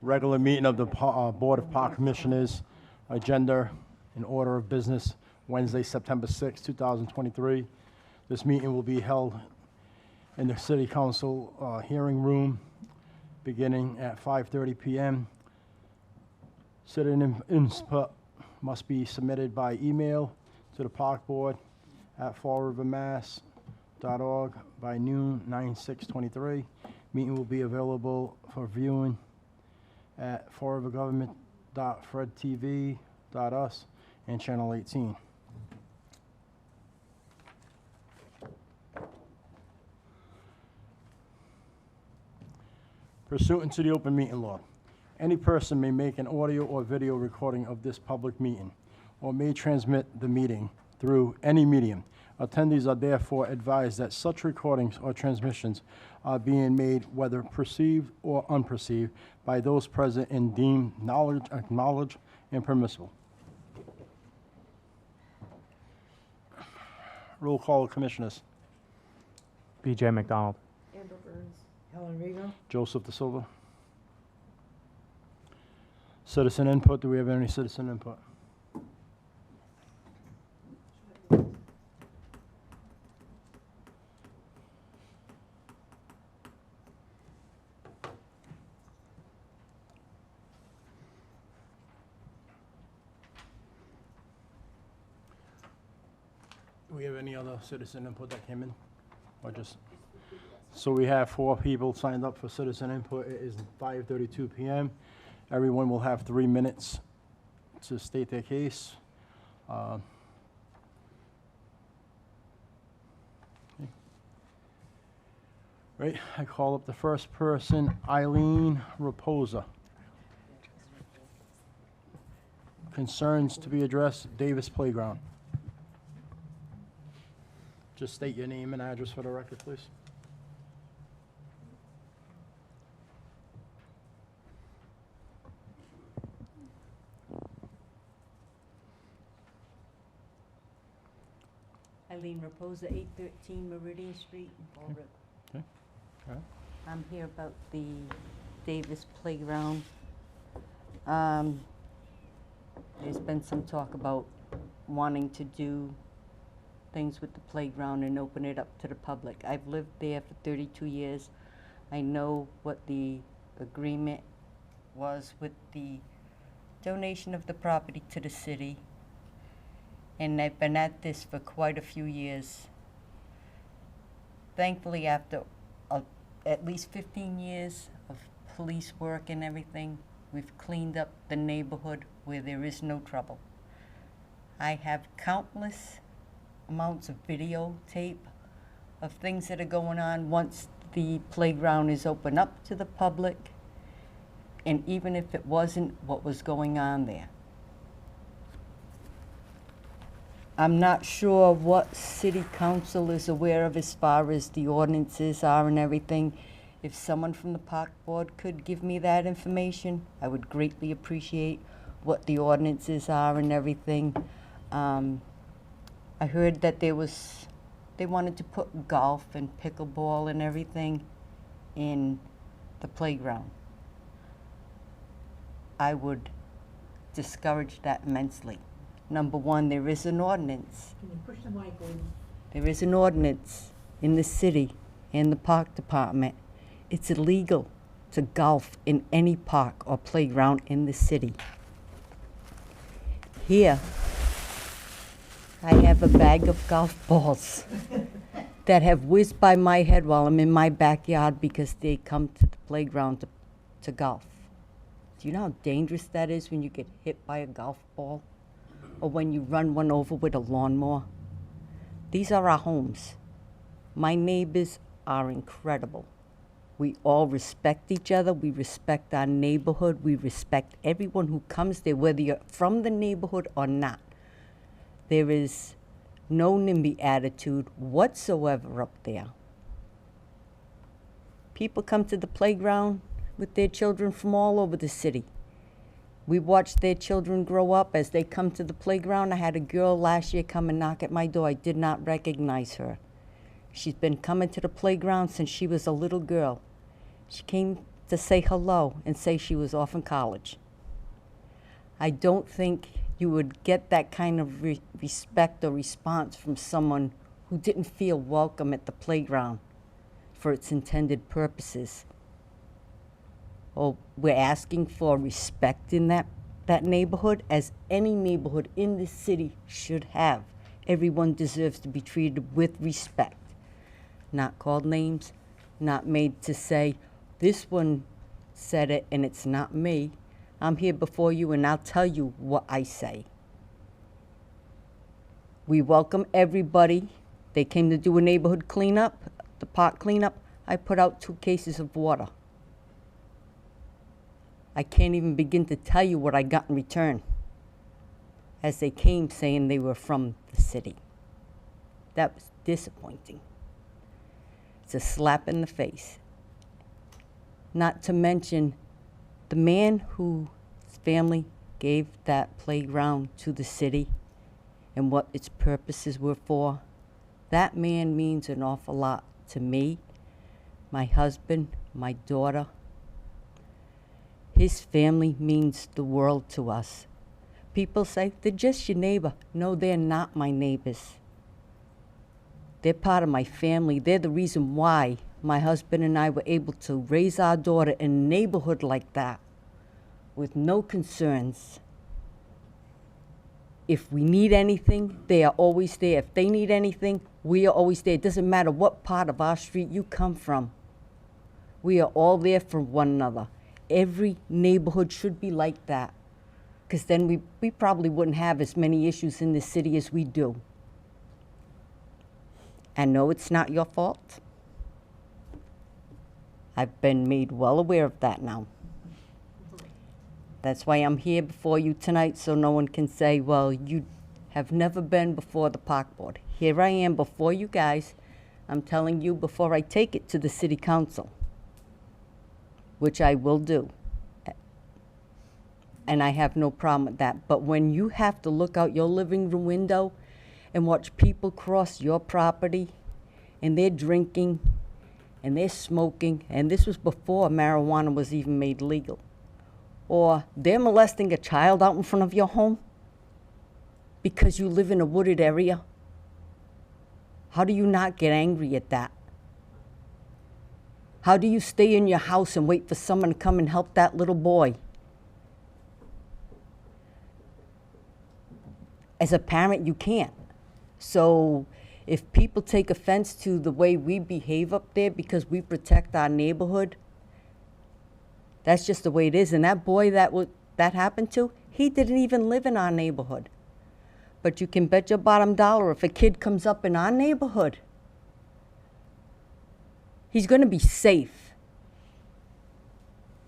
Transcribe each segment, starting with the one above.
Regular meeting of the Board of Park Commissioners. Agenda and order of business, Wednesday, September 6, 2023. This meeting will be held in the City Council hearing room beginning at 5:30 p.m. Citizen input must be submitted by email to the Park Board at fallrivermass.org by noon, 9/6/23. Meeting will be available for viewing at fallrivergovernment.fredtv.us and Channel 18. Pursuant to the open meeting law, any person may make an audio or video recording of this public meeting or may transmit the meeting through any medium. Attendees are therefore advised that such recordings or transmissions are being made, whether perceived or unperceived, by those present and deemed acknowledged, and permissible. Roll call of commissioners. BJ McDonald. Amber Burns. Helen Rigo. Joseph De Silva. Citizen input. Do we have any citizen input? Do we have any other citizen input that came in? Or just? So we have 4 people signed up for citizen input. It is 5:32 p.m. Everyone will have 3 minutes to state their case. Okay. Right, I call up the first person, Eileen Raposa. Concerns to be addressed, Davis Playground. Just state your name and address for the record, please. Eileen Raposa, 813 Meridian Street in Fall River. Okay. All right. I'm here about the Davis Playground. There's been some talk about wanting to do things with the playground and open it up to the public. I've lived there for 32 years. I know what the agreement was with the donation of the property to the city. And I've been at this for quite a few years. Thankfully, after at least 15 years of police work and everything, we've cleaned up the neighborhood where there is no trouble. I have countless amounts of videotape of things that are going on once the playground is open up to the public, and even if it wasn't, what was going on there. I'm not sure what city council is aware of as far as the ordinances are and everything. If someone from the park board could give me that information, I would greatly appreciate what the ordinances are and everything. I heard that they wanted to put golf and pickleball and everything in the playground. I would discourage that immensely. Number one, there is an ordinance. Can you push the mic over? There is an ordinance in the city and the park department. It's illegal to golf in any park or playground in the city. Here, I have a bag of golf balls that have whizzed by my head while I'm in my backyard because they come to the playground to golf. Do you know how dangerous that is when you get hit by a golf ball? Or when you run one over with a lawnmower? These are our homes. My neighbors are incredible. We all respect each other. We respect our neighborhood. We respect everyone who comes there, whether you're from the neighborhood or not. There is no NIMBY attitude whatsoever up there. People come to the playground with their children from all over the city. We watch their children grow up as they come to the playground. I had a girl last year come and knock at my door. I did not recognize her. She's been coming to the playground since she was a little girl. She came to say hello and say she was off in college. I don't think you would get that kind of respect or response from someone who didn't feel welcome at the playground for its intended purposes. Well, we're asking for respect in that neighborhood, as any neighborhood in this city should have. Everyone deserves to be treated with respect, not called names, not made to say, this one said it and it's not me. I'm here before you and I'll tell you what I say. We welcome everybody. They came to do a neighborhood cleanup, the park cleanup. I put out 2 cases of water. I can't even begin to tell you what I got in return, as they came saying they were from the city. That was disappointing. It's a slap in the face. Not to mention the man whose family gave that playground to the city and what its purposes were for. That man means an awful lot to me, my husband, my daughter. His family means the world to us. People say, they're just your neighbor. No, they're not my neighbors. They're part of my family. They're the reason why my husband and I were able to raise our daughter in a neighborhood like that with no concerns. If we need anything, they are always there. If they need anything, we are always there. It doesn't matter what part of our street you come from. We are all there for one another. Every neighborhood should be like that, because then we probably wouldn't have as many issues in the city as we do. And no, it's not your fault. I've been made well aware of that now. That's why I'm here before you tonight, so no one can say, well, you have never been before the park board. Here I am before you guys. I'm telling you before I take it to the city council, which I will do. And I have no problem with that. But when you have to look out your living room window and watch people cross your property and they're drinking and they're smoking, and this was before marijuana was even made legal, or they're molesting a child out in front of your home because you live in a wooded area, how do you not get angry at that? How do you stay in your house and wait for someone to come and help that little boy? As a parent, you can't. So if people take offense to the way we behave up there because we protect our neighborhood, that's just the way it is. And that boy that happened to, he didn't even live in our neighborhood. But you can bet your bottom dollar if a kid comes up in our neighborhood, he's going to be safe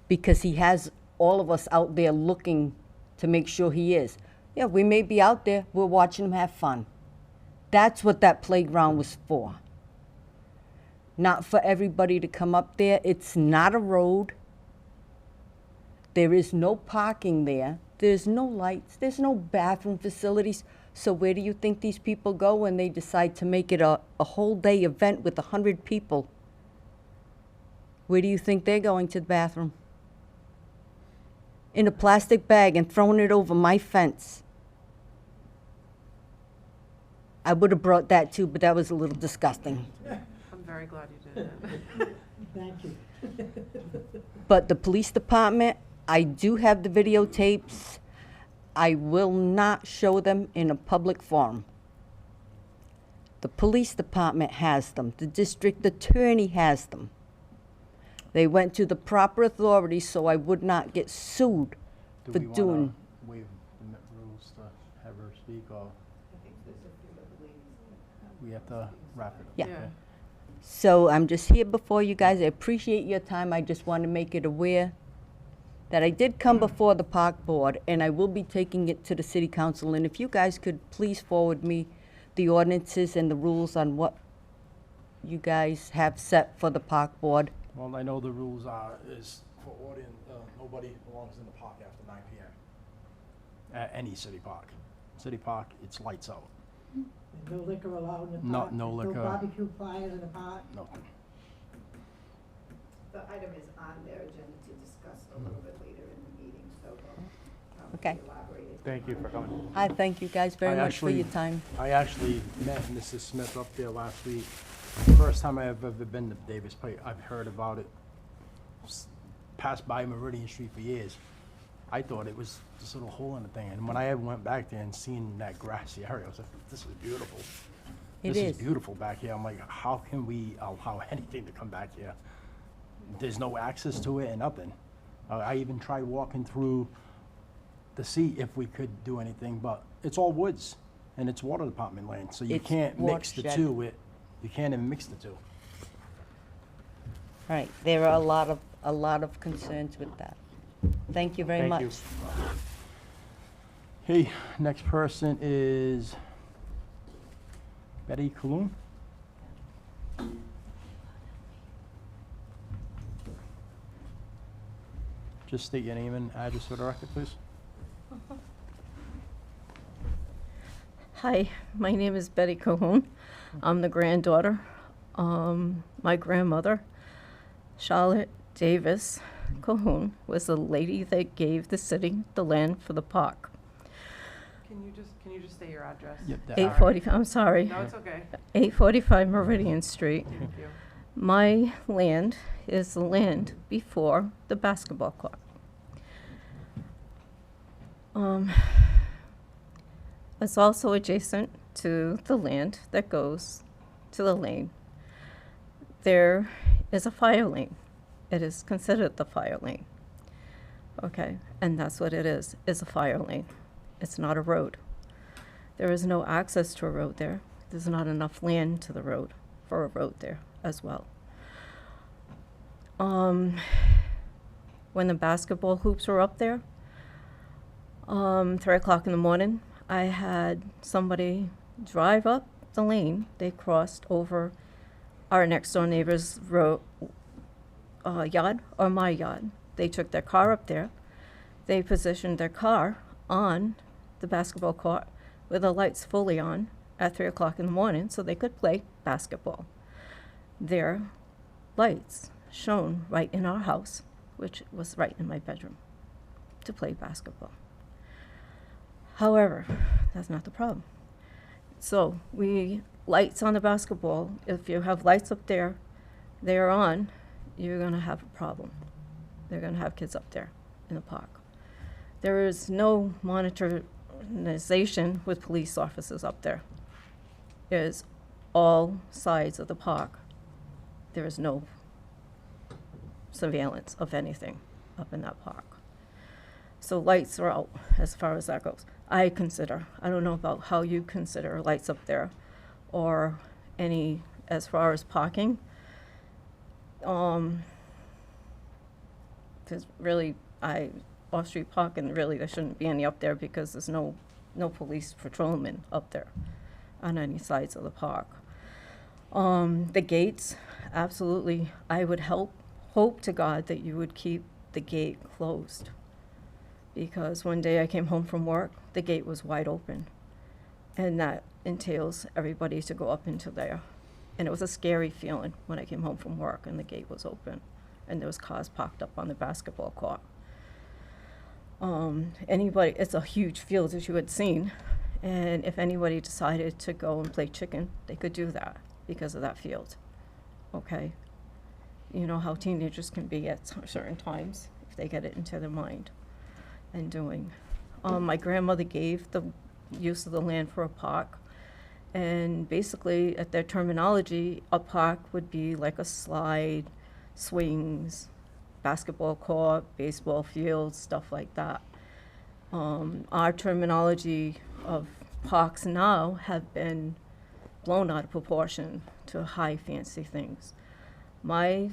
because he has all of us out there looking to make sure he is. Yeah, we may be out there, we're watching him have fun. That's what that playground was for. Not for everybody to come up there. It's not a road. There is no parking there. There's no lights. There's no bathroom facilities. So where do you think these people go when they decide to make it a whole day event with 100 people? Where do you think they're going to the bathroom? In a plastic bag and throwing it over my fence. I would have brought that too, but that was a little disgusting. I'm very glad you did it. Thank you. But the police department, I do have the videotapes. I will not show them in a public forum. The police department has them. The district attorney has them. They went to the proper authorities so I would not get sued for Do we doing. want to waive the rules to have her speak, or we have to wrap it? Yeah. Okay. So I'm just here before you guys. I appreciate your time. I just want to make it aware that I did come before the park board, and I will be taking it to the city council. And if you guys could please forward me the ordinances and the rules on what you guys have set for the park board. Well, I know the rules is for audience, nobody belongs in the park after 9 p.m. At any city park. City park, it's lights out. No liquor allowed in the No- park? no liquor. No barbecue fires in the park? No. the item is on their agenda to discuss a little bit later in the meeting, so we'll Okay. elaborate it. Thank you for coming. I thank you guys very I much for your actually- time. I actually met Mrs. Smith up there last week. First time I've ever been to Davis Pike. I've heard about it. Passed by Meridian Street for years. I thought it was this little hole in the thing, and when I went back there and seen that grassy area, I was like, "This is beautiful. It This is. is beautiful back here." I'm like, "How can we allow anything to come back here? There's no access to it and nothing." I even tried walking through to see if we could do anything, but it's all woods and it's water department land, so you It's can't mix the watershed. two. You can't even mix the two. Right, there are a lot of concerns with that. Thank you very Thank you. much. Hey, next person is Betty Cologne. Just state your name and address for the record, please. Hi, my name is Betty Cahoon. I'm the granddaughter. My grandmother, Charlotte Davis Cahoon, was the lady that gave the city the land for the park. Can you just say your address? Yep, that- 840, I'm sorry, No, it's okay. 845 Meridian Street. Thank you. My land is the land before the basketball court. It's also adjacent to the land that goes to the lane. There is a fire lane. It is considered the fire lane. Okay, and that's what it is a fire lane. It's not a road. There is no access to a road there. There's not enough land to the road for a road there as well. When the basketball hoops were up there, 3 o'clock in the morning, I had somebody drive up the lane. They crossed over our next door neighbor's yard or my yard. They took their car up there. They positioned their car on the basketball court with the lights fully on at 3 o'clock in the morning so they could play basketball. Their lights shone right in our house, which was right in my bedroom, to play basketball. However, that's not the problem. So lights on the basketball, if you have lights up there, they are on, you're gonna have a problem. They're gonna have kids up there in the park. There is no monitorization with police officers up there. There's all sides of the park. There is no surveillance of anything up in that park. So lights are out as far as that goes. I don't know about how you consider lights up there or any, as far as parking. Because really, off-street parking, really, there shouldn't be any up there because there's no police patrolmen up there on any sides of the park. The gates, absolutely, I would hope to God that you would keep the gate closed. Because one day I came home from work, the gate was wide open. And that entails everybody to go up into there. And it was a scary feeling when I came home from work and the gate was open. And there was cars parked up on the basketball court. It's a huge field, as you had seen. And if anybody decided to go and play chicken, they could do that because of that field. Okay? You know how teenagers can be at certain times if they get it into their mind and doing. My grandmother gave the use of the land for a park. And basically, at their terminology, a park would be like a slide, swings, basketball court, baseball field, stuff like that. Our terminology of parks now have been blown out of proportion to high fancy things. I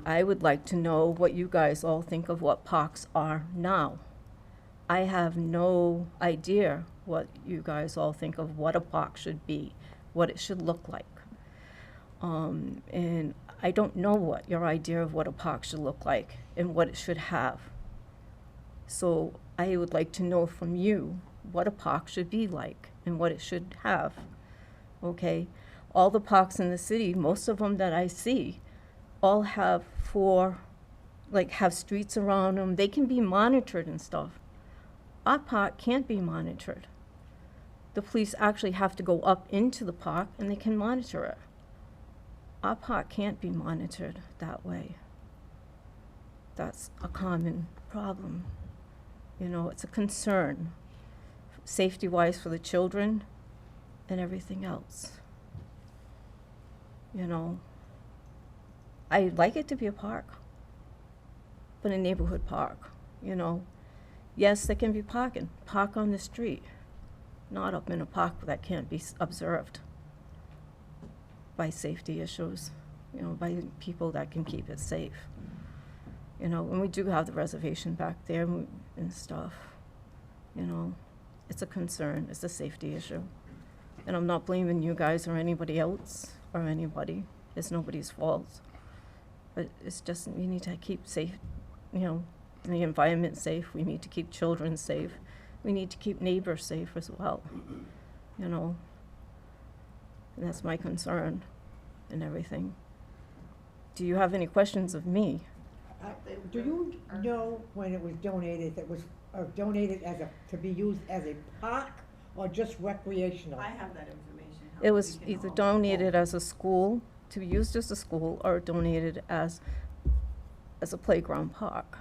would like to know what you guys all think of what parks are now. I have no idea what you guys all think of what a park should be, what it should look like. And I don't know what your idea of what a park should look like and what it should have. So I would like to know from you what a park should be like and what it should have. Okay? All the parks in the city, most of them that I see, all have have streets around them. They can be monitored and stuff. Our park can't be monitored. The police actually have to go up into the park and they can monitor it. Our park can't be monitored that way. That's a common problem. You know, it's a concern, safety-wise for the children and everything else. You know, I'd like it to be a park, but a neighborhood park, you know. Yes, there can be parking, park on the street, not up in a park that can't be observed by safety issues, you know, by people that can keep it safe. You know, and we do have the reservation back there and stuff, you know. It's a concern, it's a safety issue. And I'm not blaming you guys or anybody else or anybody. It's nobody's fault. But it's just, we need to keep safe, you know, the environment safe. We need to keep children safe. We need to keep neighbors safe as well, you know. And that's my concern and everything. Do you have any questions of me? Do you know when it was donated, that was donated to be used as a park or just recreational? I have that information. It was either donated as a school, to be used as a school, or donated as a playground park.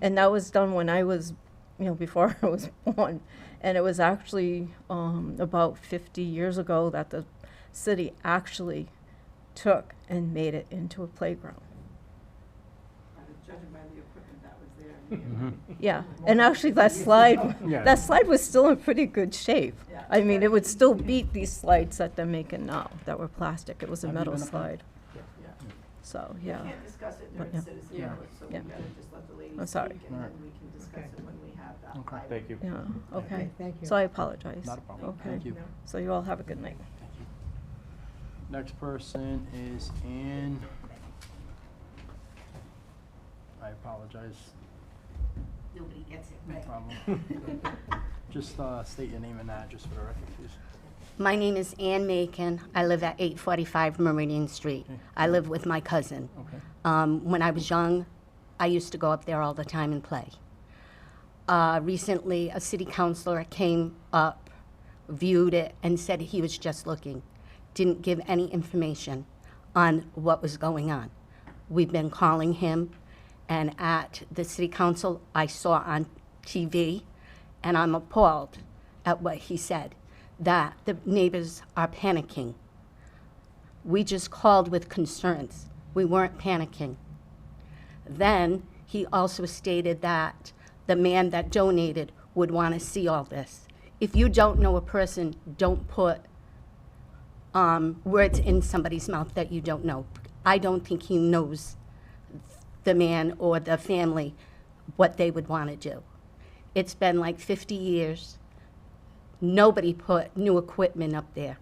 And that was done when I was, you know, before I was born. And it was actually about 50 years ago that the city actually took and made it into a playground. Judging by the equipment that was there. Yeah, and actually that slide, Yeah. that slide was still in pretty good shape. Yeah. I mean, it would still beat these slides that they're making now, that were plastic. It was a Have you metal been up there? slide. So, yeah. We can't discuss it But, during yeah. citizen Yeah. input, so we Yeah. gotta just let the ladies I'm speak, sorry. and then Alright. we can discuss Okay. it when we have that. Okay. item. Thank you. Yeah, okay. Thank you. So I apologize. Not a problem. Okay. Thank you. So you all have a good night. Thank you. Next person is Ann. I apologize. Nobody gets it, No right? problem. Just state your name and address for the record, please. My name is Ann Macon. I live at 845 Meridian Street. Okay. I live with my cousin. Okay. When I was young, I used to go up there all the time and play. Recently, a city councilor came up, viewed it, and said he was just looking. Didn't give any information on what was going on. We've been calling him, and at the city council, I saw on TV, and I'm appalled at what he said, that the neighbors are panicking. We just called with concerns. We weren't panicking. Then he also stated that the man that donated would want to see all this. If you don't know a person, don't put words in somebody's mouth that you don't know. I don't think he knows the man or the family what they would want to do. It's been like 50 years. Nobody put new equipment up there.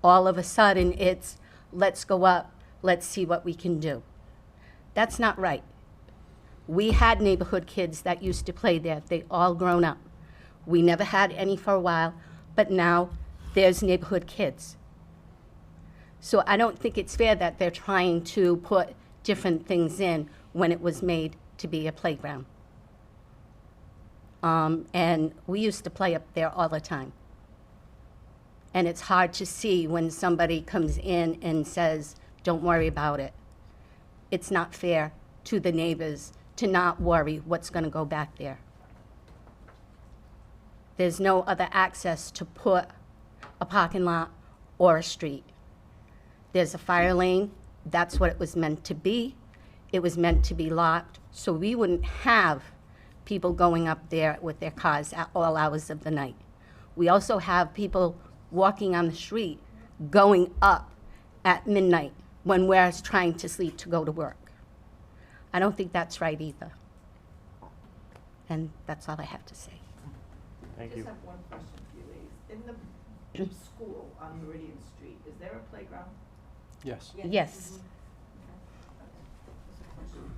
All of a sudden, it's, let's go up, let's see what we can do. That's not right. We had neighborhood kids that used to play there. They all grown up. We never had any for a while, but now there's neighborhood kids. So I don't think it's fair that they're trying to put different things in when it was made to be a playground. And we used to play up there all the time. And it's hard to see when somebody comes in and says, don't worry about it. It's not fair to the neighbors to not worry what's going to go back there. There's no other access to put a parking lot or a street. There's a fire lane. That's what it was meant to be. It was meant to be locked, so we wouldn't have people going up there with their cars at all hours of the night. We also have people walking on the street going up at midnight when we're trying to sleep to go to work. I don't think that's right either. And that's all I have to say. Thank I you. just have one question for you ladies. In the school on Meridian Street, is there a playground? Yes. Yes. Just a question.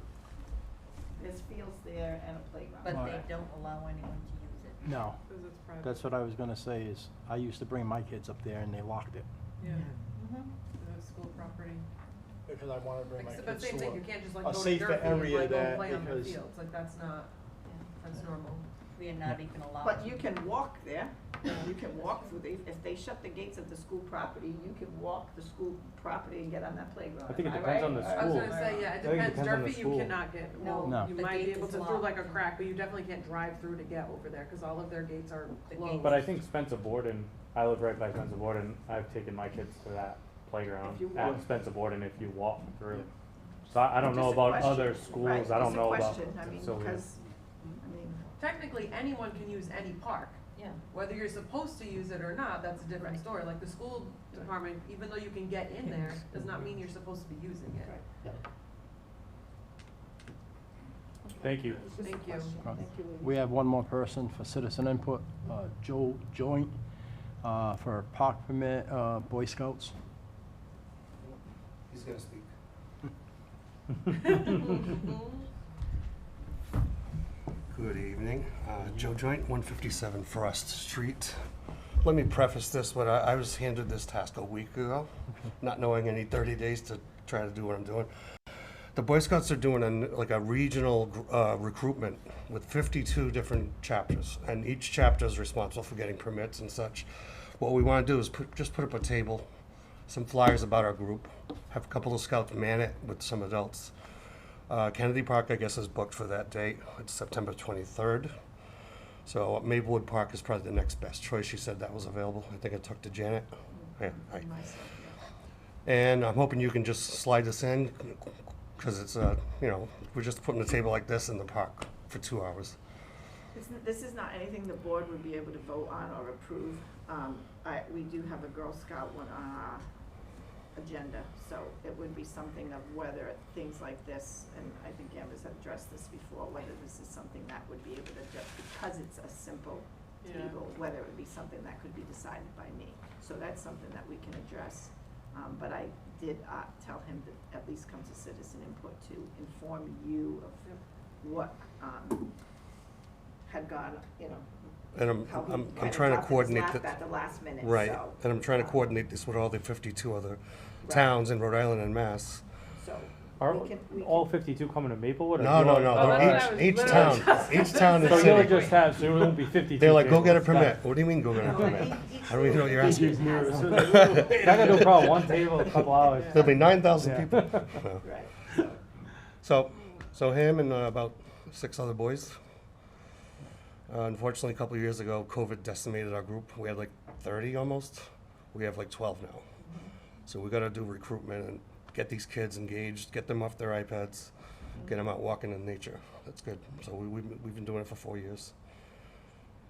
There's fields there and a playground. But they don't allow anyone to use it. No. Because it's private. That's what I was gonna say is, I used to bring my kids up there and they locked it. Yeah, Mm-hmm. the school property. because I wanna bring my But kids same to thing, you a, can't just like a go to safer Durfee and area like go that, play on their because, fields, like that's not, that's normal. We are not even allowed. But you can walk there, you can walk through the, if they shut the gates of the school property, you can walk the school property and get on that playground. I think it Am depends right? on the I was school. gonna say, yeah, it I think it depends, depends on the Durfee you school. cannot get, No, well, you the might be gate able is to through like a locked. crack, but you definitely can't drive through to get over there, cause all of their gates are The closed. gates. But I think Spencer Borden, I live right by Spencer Borden, I've taken my kids to that playground If you at walk. Spencer Borden if you walk through. So I don't know Just a about question. other Right, schools, I just don't a know about question. I mean, facilities. because, I mean, Technically, anyone can use any park. Yeah. Whether you're supposed to use it or not, that's a different Right. story. Like the school department, even though you can get in there, does not mean you're supposed to be using it. Thank you. it's just a Thank you. question. Okay. Thank you, Lee. we have one more person for citizen input, Joe Joint, for park permit, Boy Scouts. He's gonna speak. Good evening. Joe Joint, 157 Frost Street. Let me preface this, when I was handed this task a week ago, not knowing any 30 days to try to do what I'm doing. The Boy Scouts are doing a regional recruitment with 52 different chapters, and each chapter is responsible for getting permits and such. What we want to do is just put up a table, some flyers about our group, have a couple of scouts man it with some adults. Kennedy Park, I guess, is booked for that date. It's September 23rd. So Maplewood Park is probably the next best choice. She said that was available. I think I talked to Janet. Yeah, right. Myself, yeah. And I'm hoping you can just slide this in, because it's, we're just putting a table like this in the park for 2 hours. This is not anything the board would be able to vote on or approve. We do have a Girl Scout one on our agenda, so it would be something of whether things like this, and I think Amber's addressed this before, whether this is something that would be able to just, because it's a simple Yeah. table, whether it would be something that could be decided by me. So that's something that we can address. But I did tell him to at least come to citizen input to inform you of what had gone, And how he I'm kind of trying to dropped his coordinate lap that. at the last minute, Right, so, and I'm trying to coordinate this with all the 52 other Right. towns in Rhode Island and Mass. so Are we can, all 52 coming to Maplewood? Or No, you no, want- no, Oh, that's what I was each literally town, just each town So is you'll city. just have, so it won't be 52 They're like, go get a tables. permit. What do you mean, go get a No, permit? each I don't even know what you're citizen asking. has- I got no problem, one table, a couple hours. There'll be 9,000 Yeah. people. No. Right, So him and about 6 other boys. Unfortunately, a couple of years ago, COVID decimated our group. We had like 30 almost. We have like 12 now. So we got to do recruitment and get these kids engaged, get them off their iPads, get them out walking in nature. That's good. So we've been doing it for 4 years.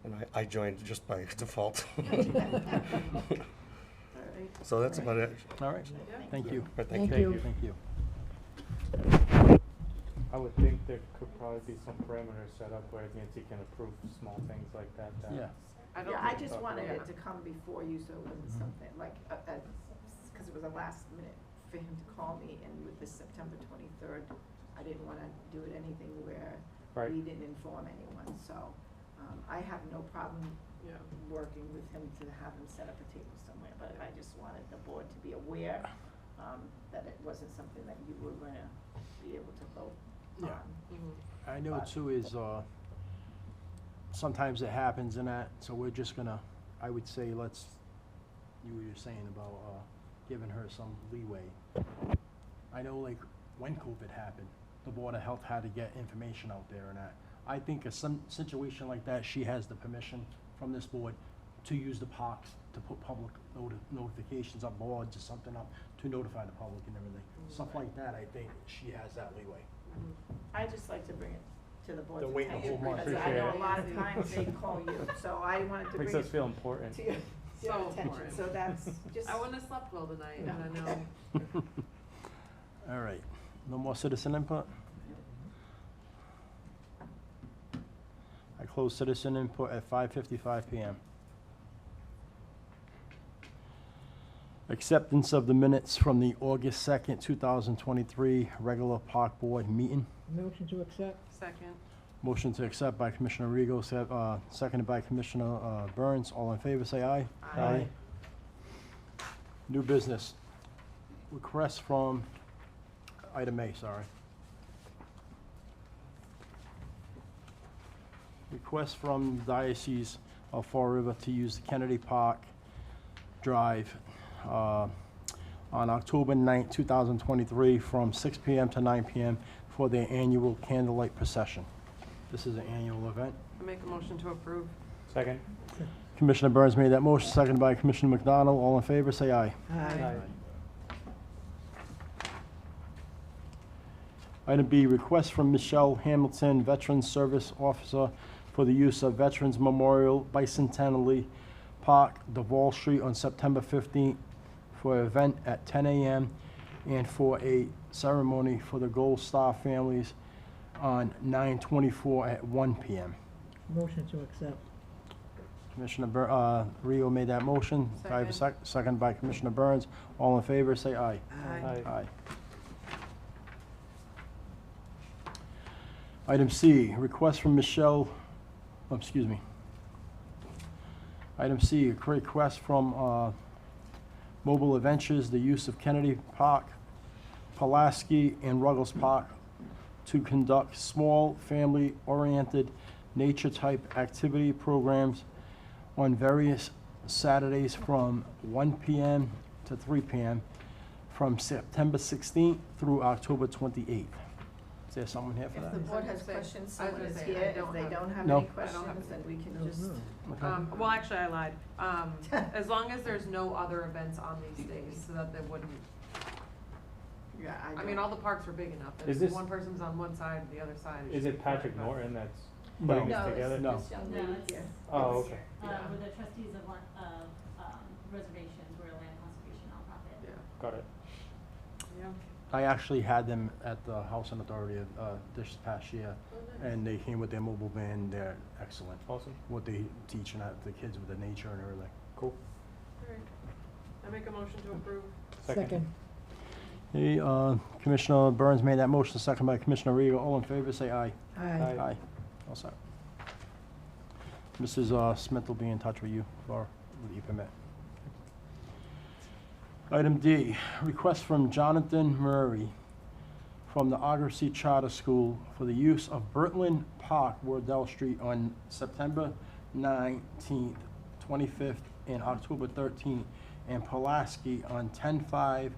And I joined just by default. all right. So that's about it. All right, thank you. But Thank Thank you. you. Thank you. I would think there could probably be some parameters set up where Nancy can approve small things like that. Yeah. Yeah, I just wanted yeah. it to come before you, so it wasn't something like, because it was a last minute for him to call me, and with this September 23rd, I didn't want to do it anything where Right. we didn't inform anyone, so I have no problem Yeah. working with him to have him set up a table somewhere, but I just wanted the board to be aware that it wasn't something that you were going to be able to vote Yeah. on. Mhm. I know But- too is, sometimes it happens in that, so we're just gonna, I would say, you were just saying about, giving her some leeway. I know like when COVID happened, the Board of Health had to get information out there and that. I think some situation like that, she has the permission from this board to use the parks to put public notifications up, boards or something up, to notify the public and everything. Stuff like that, I think she has that leeway. I just like to bring it to the board's They're waiting a attention, whole month. because I know Appreciate a lot of times they call you, so I wanted to bring Makes it us feel important. to your So attention, important. so that's just. I wouldn't have slept well tonight, and I know. All right, no more citizen input? I close citizen input at 5:55 PM. Acceptance of the minutes from the August 2nd, 2023 regular park board meeting. Motion to accept? Second. Motion to accept by Commissioner Rego, seconded by Commissioner Burns. All in favor, say aye. Aye. New business. Request from Item A, sorry. Request from Diocese of Fall River to use the Kennedy Park Drive on October 9th, 2023, from 6 p.m. to 9 p.m. for their annual candlelight procession. This is an annual event. I make a motion to approve. Second. Commissioner Burns made that motion, seconded by Commissioner McDonald. All in favor, say aye. Aye. Item B, request from Michelle Hamilton, Veterans Service Officer, for the use of Veterans Memorial Bicentennial Park, Duval Street, on September 15th for an event at 10 a.m. and for a ceremony for the Gold Star families on 9/24 at 1 p.m. Motion to accept. Commissioner Rio made that motion. Do I have a second by Commissioner Burns. All in favor, say aye. Aye. Aye. Item C, request from Michelle, excuse me. Item C, a request from Mobile Adventures, the use of Kennedy Park, Pulaski, and Ruggles Park to conduct small, family-oriented, nature-type activity programs on various Saturdays from 1 p.m. to 3 p.m. from September 16th through October 28th. Is there someone here for If that? the board has Say- questions, I was someone gonna is say, here. I If don't they have- don't have No. any I don't have questions, then we can just, Okay. Well, actually, I lied. As long as there's no other events on these days, so that they wouldn't, yeah, I mean, all the parks are big enough. Is If this- one person's on one side, the other side. Is should it be Patrick fine, but- Norton that's No. putting this No, together? No. this young No, lady it's- here. Oh, okay. Yeah. With the trustees of reservations, we're a land conservation nonprofit. Yeah, Got it. yeah. I actually had them at the Housing Authority this past year, and they came with their mobile van. They're excellent. Awesome. What they teaching at the kids with the nature and everything. Cool. Alright. I make a motion to approve. Second. Hey, Commissioner Burns made that motion, second by Commissioner Rigo. All in favor, say aye. Aye. Aye. All set. Mrs. Smith will be in touch with you for the permit. Item D, request from Jonathan Murray from the Argosy Charter School for the use of Birtland Park, Wardell Street, on September 19th, 25th, and October 13th, and Pulaski on 10/5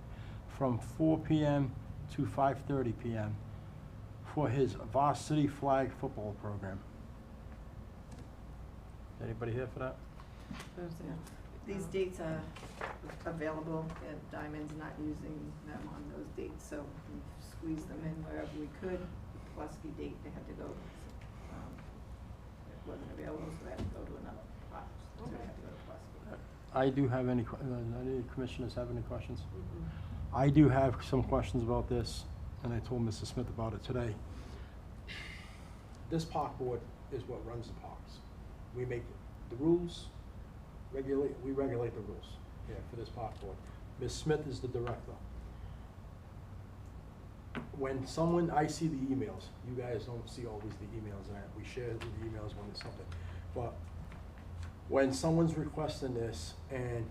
from 4 p.m. to 5:30 p.m. for his varsity flag football program. Anybody here for that? Yeah. These dates are available, and Diamond's not using them on those dates, so we squeezed them in wherever we could. Pulaski date, they had to go, it wasn't available, so they had to go to another spot, so they had to go to Pulaski. I do have any commissioners have any questions? Mhm. I do have some questions about this, and I told Mr. Smith about it today. This park board is what runs the parks. We make the rules, we regulate the rules, for this park board. Ms. Smith is the director. When I see the emails, you guys don't see always the emails, and we share the emails when it's something. But when someone's requesting this, and,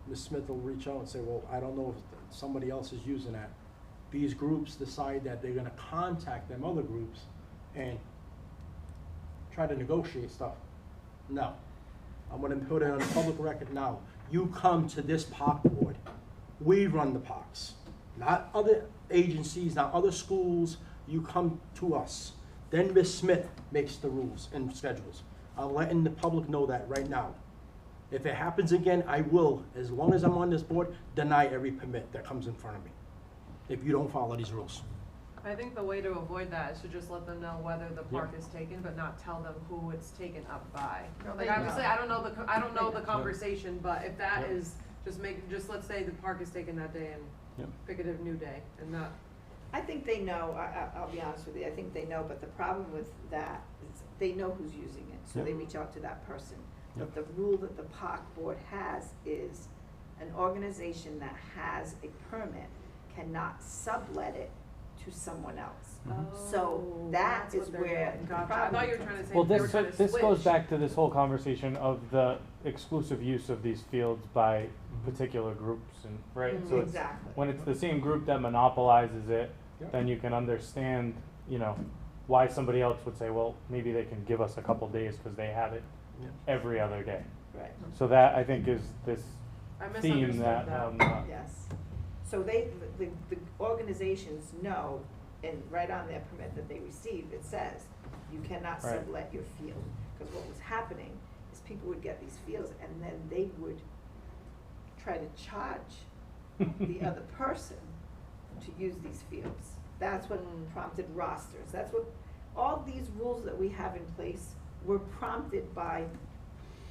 Ms. Smith will reach out and say, well, I don't know if somebody else is using that. These groups decide that they're gonna contact them other groups and try to negotiate stuff. No. I'm gonna put it on the public record now. You come to this park board. We run the parks, not other agencies, not other schools. You come to us. Then Ms. Smith makes the rules and schedules. I'm letting the public know that right now. If it happens again, I will, as long as I'm on this board, deny every permit that comes in front of me, if you don't follow these rules. I think the way to avoid that is to just let them know whether the park is taken, but not tell them who it's taken up by. No, Like, they obviously, know. I don't know the conversation, but if that Yep. is, just let's say the park is taken that day and Yep. pick a new day and not, I think they know, I'll be honest with you, I think they know, but the problem with that is they know who's using it, so they Yep. reach out to that person. Yep. But the rule that the park board has is an organization that has a permit cannot sublet it to someone else. So that That's what is they're where doing. the Gotcha. I problem thought you were comes trying to say Well, they were this, trying to this goes switch. back to this whole conversation of the exclusive use of these fields by particular groups and, right? So it's, Exactly. when it's the same group that monopolizes it, Yep. then you can understand, you know, why somebody else would say, well, maybe they can give us a couple days because they have it Yep. every other day. Right. So that, I think, is this I theme misunderstood that, that. Yes. So they, the organizations know, and right on their permit that they receive, it says, you cannot Right. sublet your field. Because what was happening is people would get these fields and then they would try to charge the other person to use these fields. That's what prompted rosters. That's what, all these rules that we have in place were prompted by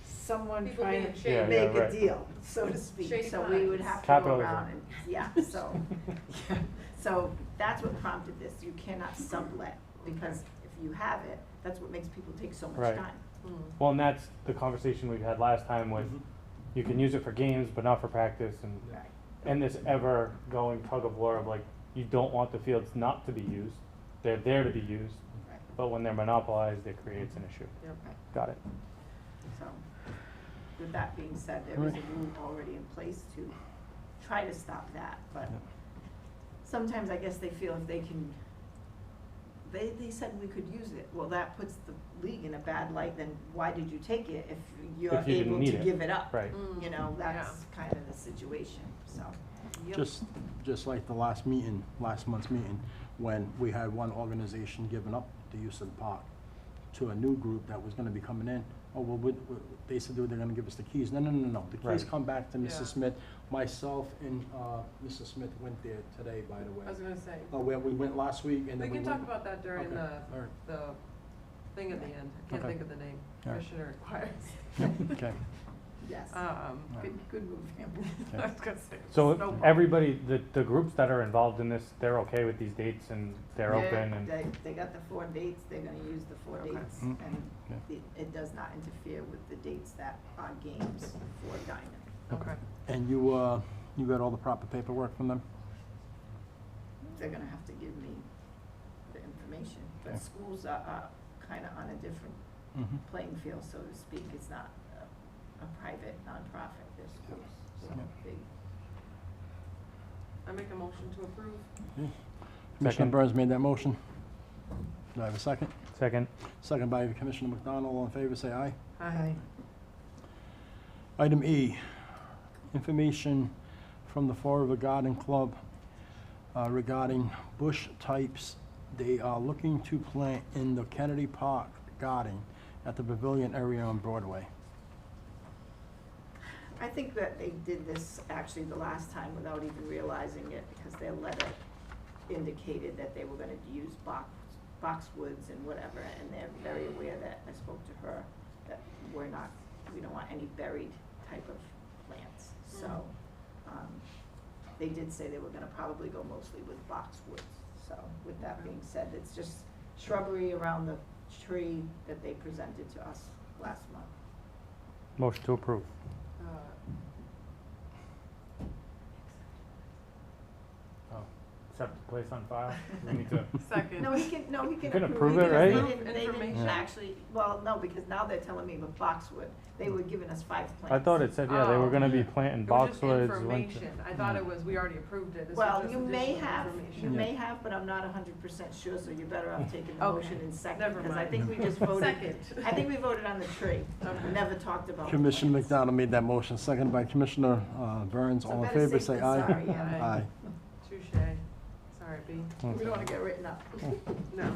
someone People trying being to shady. make right. a deal, so to speak. Shady So we would times. have to go Capitalism. around and, yeah, so, so that's what prompted this. You cannot sublet, because if you have it, that's what makes people take so much Right. time. well, and that's the conversation we had last time with, you can use it for games, but not for practice, and this ever going tug of war of like, you don't want the fields not to be used, they're there to be used, Right. but when they're monopolized, it creates an issue. Yep. Got it. So, with that being said, there is a rule already in place to try to stop that, but sometimes I guess they feel if they can, they said we could use it. Well, that puts the league in a bad light, then why did you take it if you're If you didn't able need to it. give it up? Right. You know, that's kind of the situation, so. Yep. Just like the last meeting, last month's meeting, when we had one organization giving up the use of the park to a new group that was gonna be coming in. Oh, well, they said they're gonna give us the keys. No. The keys Right. come back to Yeah. Mrs. Smith. Myself and, Mrs. Smith went there today, by the way. I was gonna say, Oh, where we went last week and we then we can went. talk about that during Okay, all right. the thing at the end. I can't Okay. think of the name. All right. Commissioner requires. Okay. Yes, good move, Pam. I was gonna say. So no problem. everybody, the groups that are involved in this, they're okay with these dates and they're Yeah, open and, They got the 4 dates, they're gonna use the 4 Okay. dates, Mm, and yeah. it does not interfere with the dates that are games for Diamond. Okay. And you got all the proper paperwork from them? They're gonna have to give me the information, but Okay. schools are kinda on a different Mm-hmm. playing field, so to speak. It's not a private nonprofit, they're schools, so Yeah. they, I make a motion to approve. Commissioner Second. Burns made that motion. Do I have a second? second, Second by Commissioner McDonald. All in favor, say aye. Aye. Item E, information from the Fall River Garden Club regarding bush types they are looking to plant in the Kennedy Park garden at the pavilion area on Broadway. I think that they did this actually the last time without even realizing it, because their letter indicated that they were gonna use boxwoods and whatever, and they're very aware that, I spoke to her, that we don't want any buried type of plants. So, they did say they were gonna probably go mostly with boxwoods. So, with that being said, it's just shrubbery around the tree that they presented to us last month. motion to approve. Accept the place on file, we need to, Second. No, he can can approve approve it, because right? they didn't Information. actually, well, no, because now they're telling me with boxwood, they were giving us 5 plants. I thought it said, yeah, they were Oh. gonna be planting It was just boxwoods. information. I thought it was, we already approved it. This was Well, just you may additional have, information. you may have, but I'm not 100% sure, so you're better off taking the Okay. motion in second. Never Because I mind. think we just voted, Second. I think we voted on the tree, Okay. never talked about. the Commissioner plants. McDonald made that motion, seconded by Commissioner Burns. So All in better favor, safe say than aye. sorry, yeah. Aye. Touche. Sorry, B. We don't wanna get written up. No.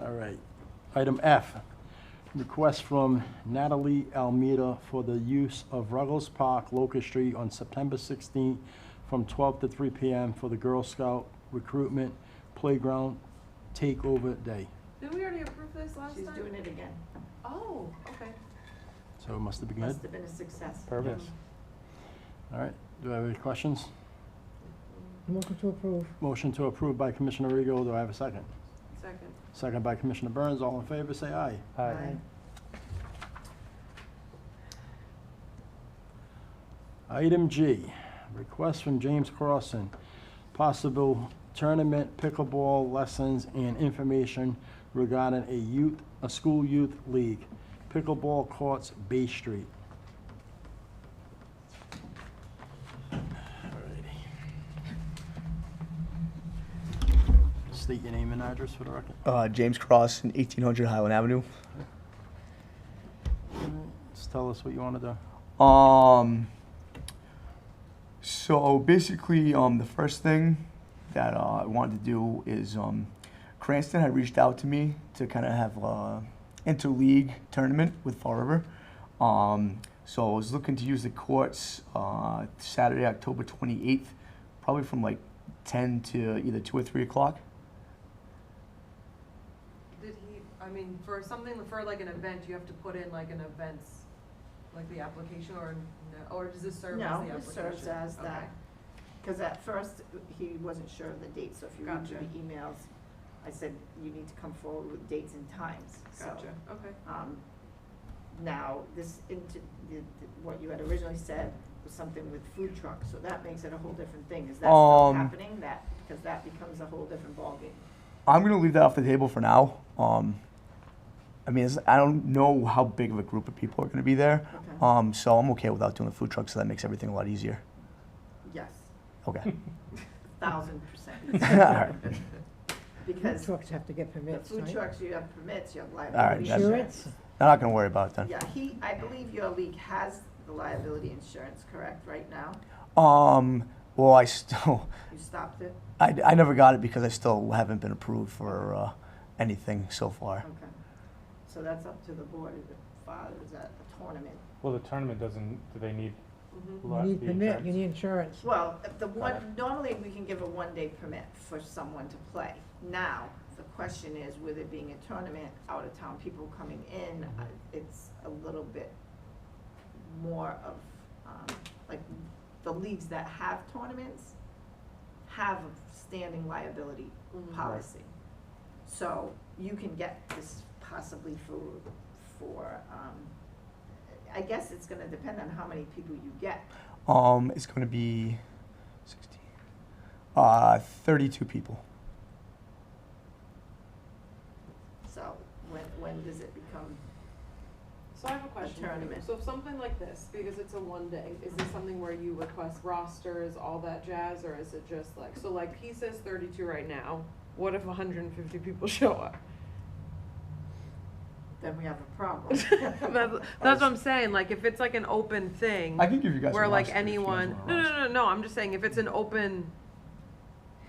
All right. Item F, request from Natalie Almeida for the use of Ruggles Park, Locust Street on September 16th from 12 to 3 p.m. for the Girl Scout Recruitment Playground Takeover Day. Did we already approve this last time? She's doing it again. Oh, okay. So it must have been good. Must have been a success. Perfect. All right. Do I have any questions? Motion to approve. Motion to approve by Commissioner Rego. Do I have a second? Second. Second by Commissioner Burns. All in favor, say aye. Aye. Item G, request from James Crossan, possible tournament, pickleball lessons, and information regarding a school youth league. Pickleball courts, Bay Street. State your name and address for the record. James Cross, 1800 Highland Avenue. Just tell us what you want to do. So basically, the first thing that I wanted to do is Cranston had reached out to me to kind of have a interleague tournament with Fall River. So I was looking to use the courts Saturday, October 28th, probably from like 10 to either 2 or 3 o'clock. Did he, I mean, for something, for like an event, you have to put in like an events, like the application, or no, or does this serve as the No, application? it serves as Okay. that, because at first, he wasn't sure of the date, so if you read Gotcha. the emails, I said, you need to come forward with dates and times, so. Gotcha, okay. Now, what you had originally said was something with food trucks, so that makes it a whole different thing. Is that still happening? Because that becomes a whole different ballgame. I'm gonna leave that off the table for now. I mean, I don't know how big of a group of people are gonna be there. Okay. So I'm okay without doing the food truck, so that makes everything a lot easier. Yes, Okay. 1000%. All right. Because Trucks have to get the permits, food right? trucks, you have permits, you have right, liability that's- insurance. I'm not gonna worry about it then. Yeah, I believe your league has the liability insurance, correct, right now? Well, I still, You stopped it? I never got it because I still haven't been approved for anything so far. Okay. So that's up to the board, is it father, is that a tournament? Well, the tournament doesn't, do they need? Mhm. lot- You need the permit, insurance? you need insurance. Well, normally we can give a one-day permit for someone to play. Now, the question is, with it being a tournament, out-of-town people coming in, it's a little bit more of, like, the leagues that have tournaments have a standing liability Mhm. policy. So you can get this possibly for, I guess it's gonna depend on how many people you get. It's gonna be 16, 32 people. So when does it become, So I have a question for you. tournament. So if something like this, because it's a one day, is this something where you request rosters, all that jazz, or is it just like, so like he says 32 right now, what if 150 people show up? then we have a problem. That's what I'm saying, like if it's like an open thing, I can give you guys where a like roster if you guys anyone, want a roster. no, I'm just saying if it's an open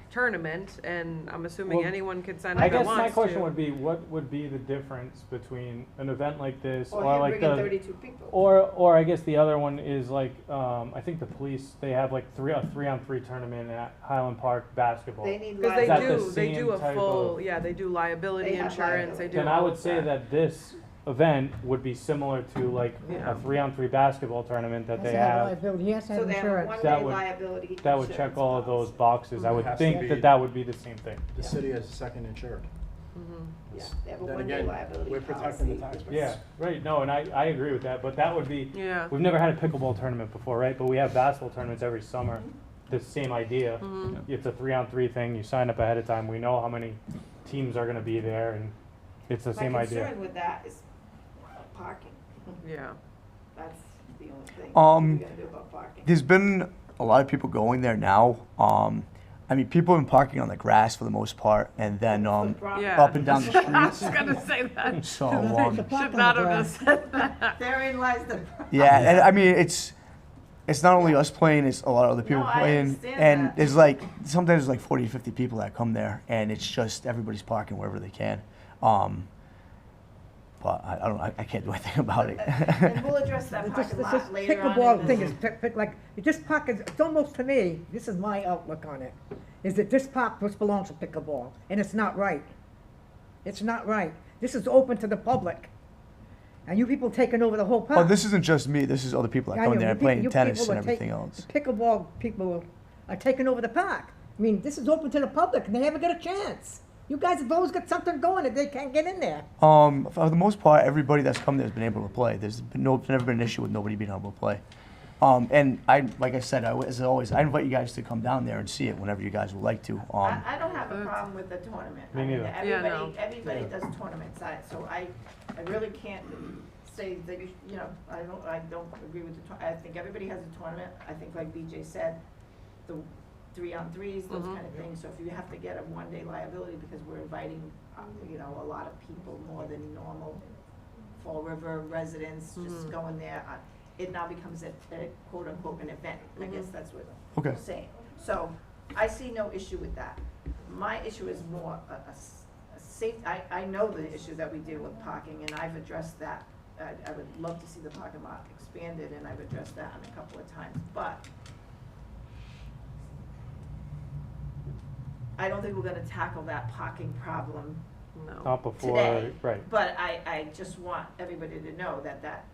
tournament, and I'm assuming Well, anyone can sign up I that guess wants to. my question would be, what would be the difference between an event like this, Or or you like bring in the, 32 people. or I guess the other one is like, I think the police, they have like a 3-on-3 tournament at Highland Park basketball. They need Because Is that the liability. they do a same type full, of- yeah, they do liability They have insurance, they liability. do Then I all would of say that this event would be similar to like Yeah. a 3-on-3 basketball tournament that Has they to have have. liability, he has to So have they have a insurance. one-day That would- liability That would check insurance all of those policy. boxes. I would Has to think be- that that would be the same thing. The city has a second insured. Mhm. Yeah, they have a Then one-day again, liability we're protecting the policy. taxpayers. Yeah, right, no, and I agree with that, but that would be, Yeah. we've never had a pickleball tournament before, right? But we have basketball tournaments every summer. The same idea. Mhm. It's a 3-on-3 thing. You sign up ahead of time. We know how many teams are gonna be there, and it's the same My idea. concern with that is parking. Yeah. That's the only thing. Um, What are you gonna do about parking? There's been a lot of people going there now. I mean, people have been parking on the grass for the most part, and then Foot problem. Yeah. up and down the I was streets. gonna say that. So The park Should on not the have grass. just said that. Therein lies the. yeah, and I mean it's not only us playing; it's a lot of other people No, I playing, understand and that. there's like sometimes there's like 40, 50 people that come there, and it's just everybody's parking wherever they can. But I don't know. I can't do anything about it. And we'll address that This parking this lot later on. pickleball in thing this. is, like, it just park is, it's almost to me, this is my outlook on it, is that this park just belongs to pickleball, and it's not right. It's not right. This is open to the public. And you people taking over the whole park. Oh, this isn't just me. This is other people that I come know, there you and playing you tennis people and are everything taking- else. The pickleball people are taking over the park. I mean, this is open to the public, and they haven't got a chance. You guys have always got something going that they can't get in there. For the most part, everybody that's come there has been able to play. There's never been an issue with nobody being able to play. And like I said, as always, I invite you guys to come down there and see it whenever you guys would like to. I don't have a problem with the tournament. Me I mean, neither. Yeah, no. Everybody does tournaments, so I really can't say that, you know, I don't agree with I think everybody has a tournament. I think like BJ said, the 3-on-3s, those kind of things. So if you have to get a one-day liability because we're inviting, you know, a lot of people more than normal, Fall River residents just going there, it now becomes a quote-unquote an event. I guess that's what Okay. I'm saying. So I see no issue with that. My issue is more a safe, I know the issue that we deal with parking, and I've addressed that. I would love to see the parking lot expanded, and I've addressed that a couple of times, but I don't think we're gonna tackle that parking problem No. Not before, today. right. But I just want everybody to know that that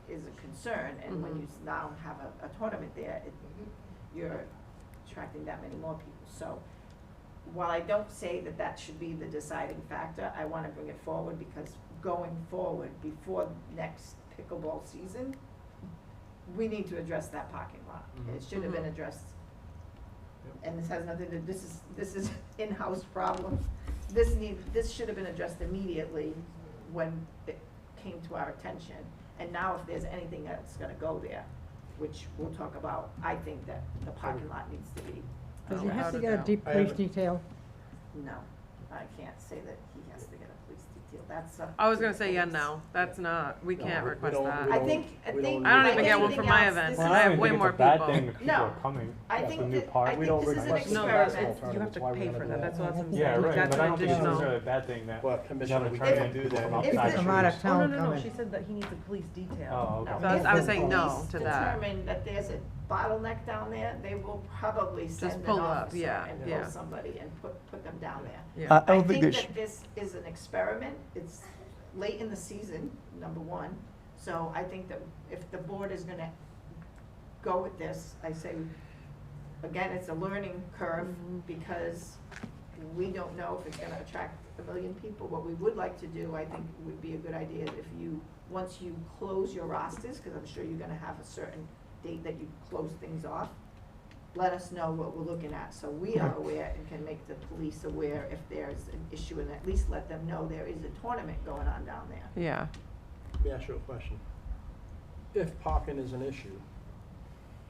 is a concern, and when you now have a tournament there, you're attracting that many more people. So while I don't say that that should be the deciding factor, I wanna bring it forward because going forward, before next pickleball season, we need to address that parking lot. It should have been addressed. And this has nothing to, this is in-house problem. This should have been addressed immediately when it came to our attention. And now if there's anything that's gonna go there, which we'll talk about, I think that the parking lot needs to be Does he addressed. have to get a deep police detail? No, I can't say that he has to get a police detail, that's up I was to gonna the say, yeah, police. no, that's not, we No, can't we request don't- that. we I don't- think we don't- I don't like even get one anything for my else, events, this and is- I have don't way think more it's a bad people. thing that people No. are coming. I That's think the new that- part. I We think don't this is an request No, experiment. you have to Why we're pay gonna for do that, that. that's what I'm Yeah, right, that's but I don't think it's additional. necessarily a bad thing that. Well, you have Commissioner, an we attorney can't do from that. outside If From out of shoes. town Oh, no, coming. she said that he needs a police detail. Oh, okay. No, So I was if saying the no police to that. determine that there's a bottleneck down there, they will probably send an pull up, officer yeah, and yeah. pull somebody and put them down there. Yeah. I don't think they that this is an experiment, it's late in the season, number one, so I think that if the board is gonna go with this, I say, again, it's a learning curve, because we don't know if it's gonna attract 1 million people. What we would like to do, I think would be a good idea, if you, once you close your rosters, cause I'm sure you're gonna have a certain date that you close things off, let us know what we're looking at, so we are aware and can make the police aware if there's an issue, and at least let them know there is a tournament going on down there. Yeah. Let me ask you a question. If parking is an issue,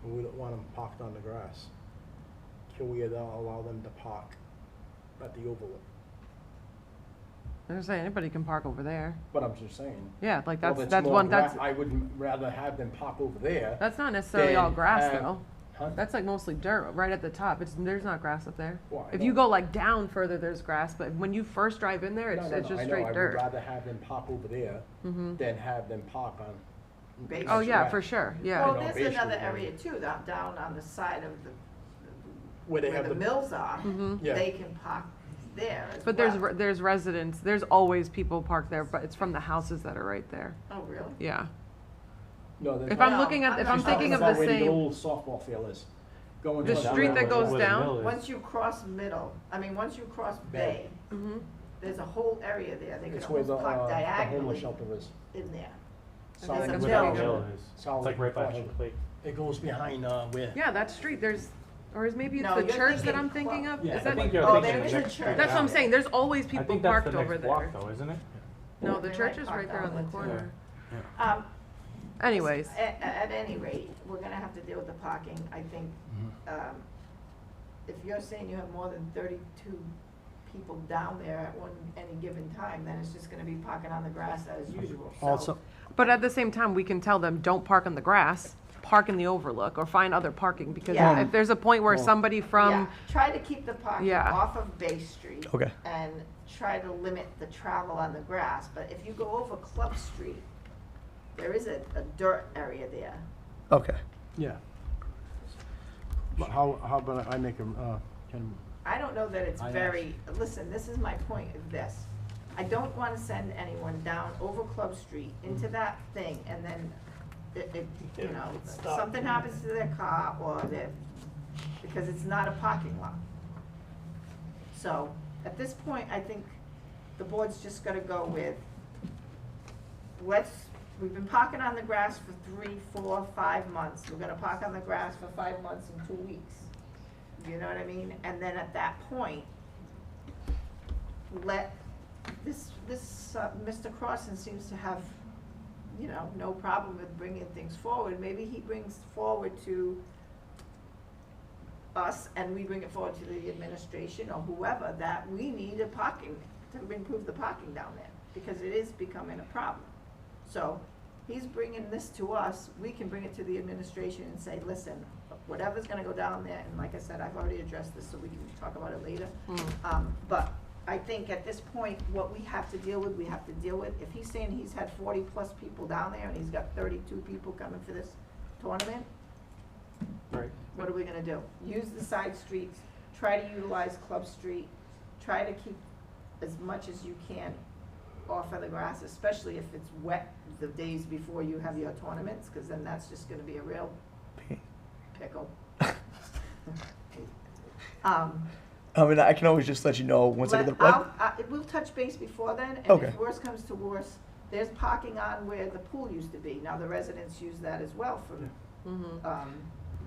and we don't want them parked on the grass, can we allow them to park at the overlook? I was gonna say, anybody can park over there. But I'm just saying. Yeah, like well, that's more one, that's, I would rather have them park over there. that's not necessarily all Then grass have- though. Huh? That's like mostly dirt, right at the top. There's not grass up there. Well, I If you know. go like down further, there's grass, but when you first drive in there, No, it's no, it's no, just I know. straight I would dirt. rather have them park over there than have them park on. Base Oh, yeah, grass. for sure, yeah. Well, know, there's basically, another yeah. area too, down on the side of Where they where have the the. mills are, Yeah. they can park there as But well. there's residents, there's always people parked there, but it's from the houses that are right there. Oh, really? Yeah. No, there's If one- I'm looking at, if I'm not thinking of That's the where the same, old softball field is. Going The to street that goes Where the down? mill is. Once you cross once you cross Bay, Mhm. there's a whole area there, they It's can where the, almost park the homeless diagonally shelter is. in there. Solid like a That's mill. where the mill. mill is. It's Solid like right by construction. Home Plate. It goes behind, where? yeah, that street, there's, or is maybe it's No, the you're church that thinking I'm thinking of? Yeah, Is I that, think you're Oh, thinking there the is a next church. street that's what I'm down. saying, there's always I people think that's parked the over next block there. though, isn't it? No, the They church might is park right there down on the there, too. corner. Um, Anyways, At any rate, we're gonna have to deal with the parking, I think, if you're saying you have more than 32 people down there at any given time, then it's just gonna be parking on the grass as usual, so. Also, but at the same time, we can tell them, don't park on the grass, park in the overlook, or find other parking, because Yeah. if there's a point where somebody Yeah, from, try to keep the parking Yeah. off of Bay Street. Okay. And try to limit the travel on the grass, but if you go over Club Street, there is a dirt area there. Okay. yeah. But how about I make a, can, I don't know that it's I very, listen, this is my point of this. I don't wanna send anyone down over Club Street into that thing, and then you know, something happens to their car, or because it's not a parking lot. So, at this point, I think the board's just gonna go with, let's we've been parking on the grass for 3, 4, 5 months. We're gonna park on the grass for 5 months and 2 weeks. You know what I mean? And then at that point, let Mr. Crossan seems to have, you know, no problem with bringing things forward. Maybe he brings forward to us and we bring it forward to the administration or whoever that we need a parking, to improve the parking down there, because it is becoming a problem. So he's bringing this to us, we can bring it to the administration and say, listen, whatever's gonna go down there, and like I said, I've already addressed this, so we can talk about it later. But I think at this point, what we have to deal with, we have to deal with. If he's saying he's had 40+ people down there and he's got 32 people coming for this tournament, Right. what are we gonna do? Use the side streets, try to utilize Club Street, try to keep as much as you can off of the grass, especially if it's wet the days before you have your tournaments, because then that's just gonna be a real pickle. I mean, I can always just let you know once I get the. We'll touch base before then, and Okay. if worse comes to worse, there's parking on where the pool used to be. Now, the residents use that as well for,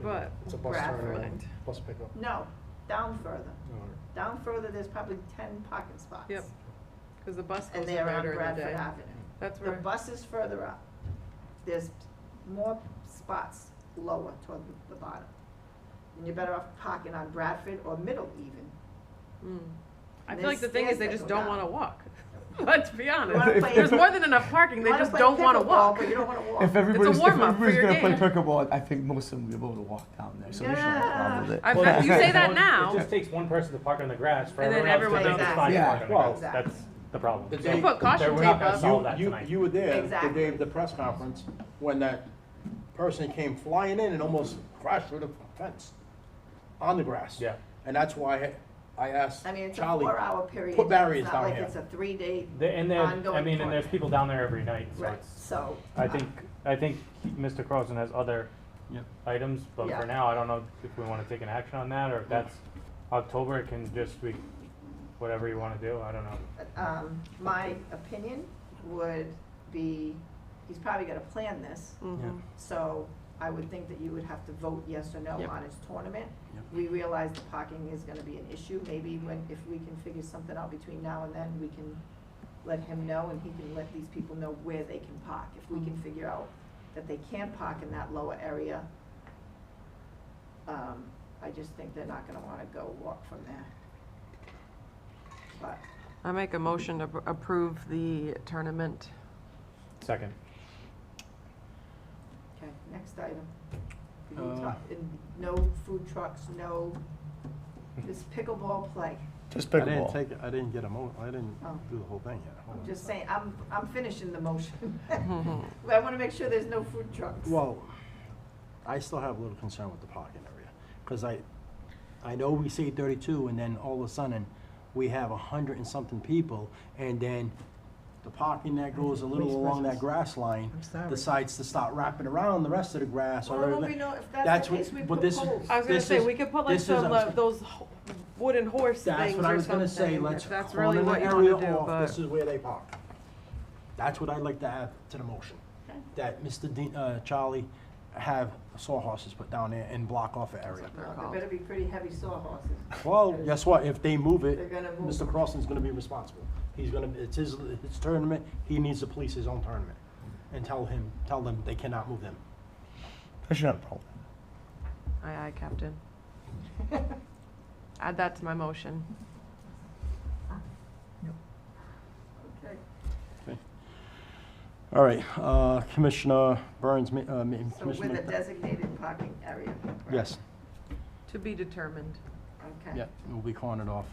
But It's a bus Bradford. terminal, bus pickup. no, down further. Down further, there's probably 10 parking spots. Yep. Because the bus And goes in they're there on during the Bradford day. Avenue. That's The where, bus is further up. There's more spots lower toward the bottom. And you're better off parking on Bradford or Middle even. I And feel like the there's thing is stairs they that just go don't down. wanna walk. Let's be honest. wanna play- There's more than enough parking, they You wanna just play don't wanna pickleball, walk. But you don't wanna walk. If everybody's, if warm-up for everybody's your gonna play game. pickleball, I think most of them will be able to walk down there, so there shouldn't be a problem with it. I bet you say that It now. just takes one person to park on the grass for And then everyone else to everyone think it's else. fine to Yeah. park on the Well, grass. That's the problem. The So day- Put caution we're tape not gonna up. solve that You tonight. were there Exactly. the day of the press conference when that person came flying in and almost crashed through the fence on the grass. Yeah. And that's why I asked I mean, it's a Charlie, 4-hour period. put barriers It's down not like here. it's a 3-day And there, I ongoing mean, and there's tournament. people down there every night, so Right, it's, so. I think Mr. Croson has other Yep. items, but Yeah. for now, I don't know if we wanna take an action on that, or if that's October, it can just be whatever you wanna do, I don't know. My opinion would be, he's probably gonna plan this, so I would think that you would have to vote yes or no Yep. on his tournament. Yep. We realize the parking is gonna be an issue, maybe if we can figure something out between now and then, we can let him know and he can let these people know where they can park. If we can figure out that they can't park in that lower area, I just think they're not gonna wanna go walk from there. But, I make a motion to approve the tournament. Second. okay, next item. No food trucks, no, this pickleball play. Just I didn't pickleball. take, I didn't get I didn't Oh. do the whole thing yet. Hold I'm on. just saying, I'm finishing the motion. I wanna make sure there's no food trucks. Well, I still have a little concern with the parking area, because I know we say 32, and then all of a sudden, we have 100 and something people, and then the parking that goes a little Waste along that presence. grass line I'm sorry. decides to start wrapping around the rest of the grass or Well, everything. we know, if that's That's the what- case, we but put this- poles. I was gonna This say, is- we could put like this is- some, those wooden horse That's things what I or was gonna say, something, let's if that's corner really the what you area wanna do, off, but. this is where they park. That's what I'd like to add to the motion, Okay. that Mr. Charlie have sawhorses put down there and block off the area. Well, They better be pretty heavy sawhorses. Well, guess what, if they move it, They're gonna move. Mr. Crossan's gonna be responsible. He's gonna, it's his tournament, he needs to police his own tournament. And tell them they cannot move them. I should have a problem. Aye, aye, Captain. Add that to my motion. Okay. All right, Commissioner Burns, So with Commissioner. a designated parking area. correct? Yes, To be determined. Okay. yeah, it will be cornered off.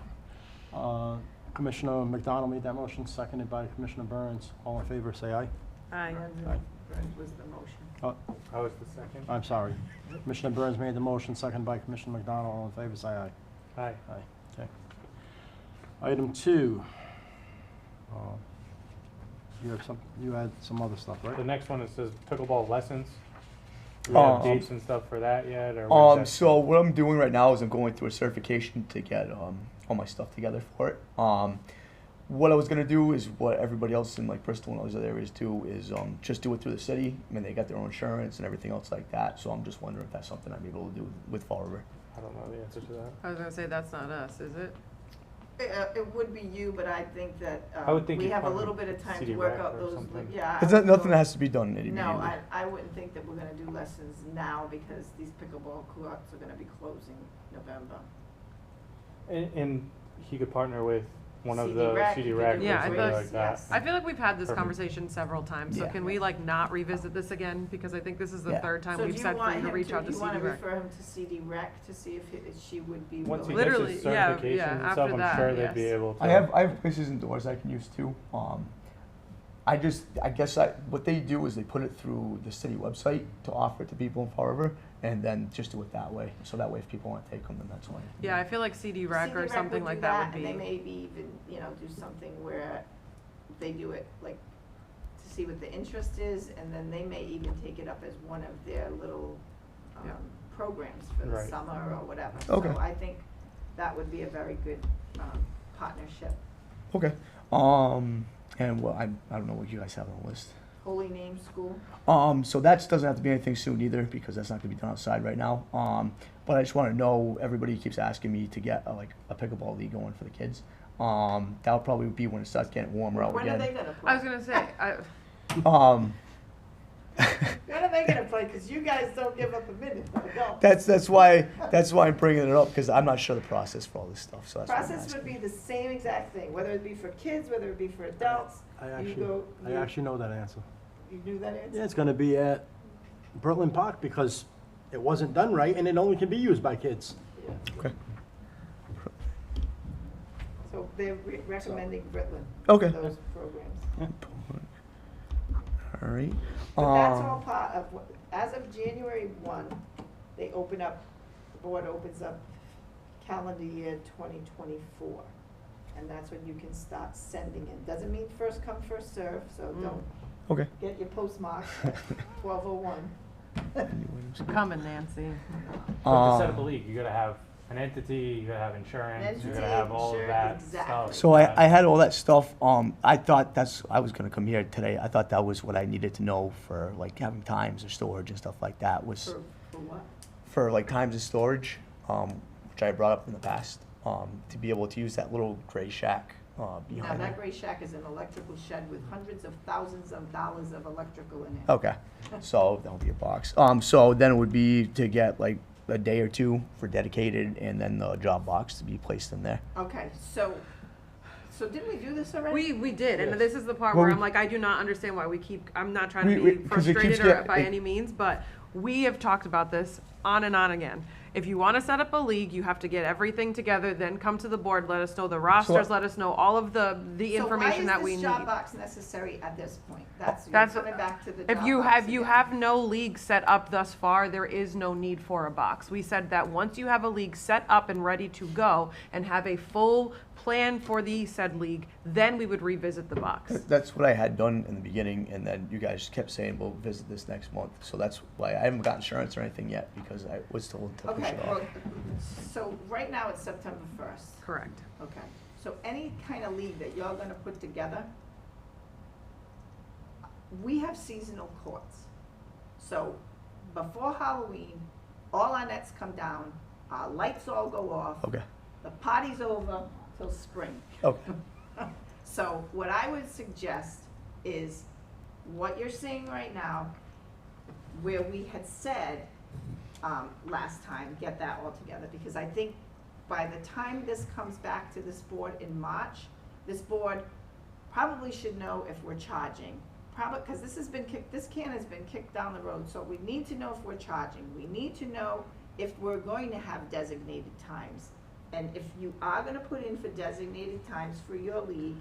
Commissioner McDonald made that motion, seconded by Commissioner Burns. All in favor, say aye. Aye. Burns was the motion. Oh, I was the second. I'm sorry. Commissioner Burns made the motion, seconded by Commissioner McDonald. All in favor, say aye. Aye. Aye, okay. Item 2. You had some other stuff, The right? next one, it says pickleball lessons. Do we have Um, dates and stuff for that yet, or what is that? So what I'm doing right now is I'm going through a certification to get all my stuff together for it. what I was gonna do is what everybody else in like Bristol and all these other areas too is just do it through the city. I mean, they got their own insurance and everything else like that. So I'm just wondering if that's something I'd be able to do with Fall River. I don't know the answer to that. I was gonna say, that's not us, is it? It would be you, but I think that, I would think we you'd have a partner little with bit of time to CD work Rec out or those, something. yeah. It's I not, would nothing go- that has to be done immediately. No, I wouldn't think that we're gonna do lessons now because these pickleball courts are gonna be closing November. And he could partner with one of CD the Rec, CD you could Rec do or Yeah, I something feel like that. yes. I feel like we've had this Perfect. conversation several times, so Yeah. can we like not revisit this again? Because I think this is the Yeah. third time So we've do you said for want you to him reach out to do you CD wanna Rec. refer him to CD Rec to see if she would be Once he willing? gets Literally, his yeah, certifications yeah, and after stuff, I'm that, sure they'd be yes. able to. I have places indoors I can use too. I guess what they do is they put it through the city website to offer it to people in Fall River, and then just do it that way. So that way, if people want to take them, then that's fine. Yeah, I feel like CD Rec CD or Rec something would like do that would And they be. maybe even, do something where they do it like to see what the interest is, and then they may even take it up as one of their little Yeah. programs for the Right. summer or whatever. Okay. So I think that would be a very good partnership. Okay. And well, I don't know what you guys have on the list. Holy Name School. So that doesn't have to be anything soon either because that's not gonna be done outside right now. But I just want to know, everybody keeps asking me to get a pickleball league going for the kids. That'll probably be when it starts getting warmer out When are again. they gonna play? I was gonna say, Um, When are they gonna play? Because you guys don't give up a minute. I don't. that's why I'm bringing it up because I'm not sure the process for all this stuff. So that's why I'm Process would asking. be the same exact thing, whether it be for kids, whether it be for adults. I You actually know that answer. You knew that answer? Yeah, it's gonna be at Britland Park because it wasn't done right and it only can be used by kids. Yeah. Okay. So they're recommending Britland. Okay. For those programs. All right. But that's all part of, as of January 1, they open up, the board opens up calendar year 2024. And that's when you can start sending in. Doesn't mean first come, first serve, so don't Okay. get your postmark at 12:01. coming, Nancy. But to set up a league, you gotta have an entity, you gotta have insurance, you gotta have all of that Exactly. stuff. So I had all that stuff. I thought I was gonna come here today. I thought that was what I needed to know for like having times of storage and stuff like that was For what? for like times of storage, which I brought up in the past, to be able to use that little gray shack Now, behind that it. gray shack is an electrical shed with hundreds of thousands of dollars of electrical in it. Okay, so that'll be a box. So then it would be to get like a day or two for dedicated, and then the job box to be placed in there. Okay, so didn't we do this already? We did, and Yes. this is the part Well, where we- I'm like, I do not understand why we keep, I'm not trying We- to we- be 'cause it keeps frustrated or get- by it- any means, but we have talked about this on and on again. If you want to set up a league, you have to get everything together, then come to the board, let us know the rosters, let us know all of the information that we So need. why is this job box necessary at this point? That's That's- coming back to the If job you box have, again. no league set up thus far, there is no need for a box. We said that once you have a league set up and ready to go and have a full plan for the said league, then we would revisit the box. That's what I had done in the beginning, and then you guys kept saying, we'll visit this next month. So that's why I haven't got insurance or anything yet, because I was told to push Okay, it well, off. so right now it's September 1st. Correct. Okay, so any kind of league that you're gonna put together, we have seasonal courts. So before Halloween, all our nets come down, our lights all go off, Okay, the party's over till spring. okay, So what I would suggest is what you're seeing right now, where we had said last time, get that all together, because I think by the time this comes back to this board in March, this board probably should know if we're charging. Probably, because this can has been kicked down the road, so we need to know if we're charging. We need to know if we're going to have designated times. And if you are gonna put in for designated times for your league,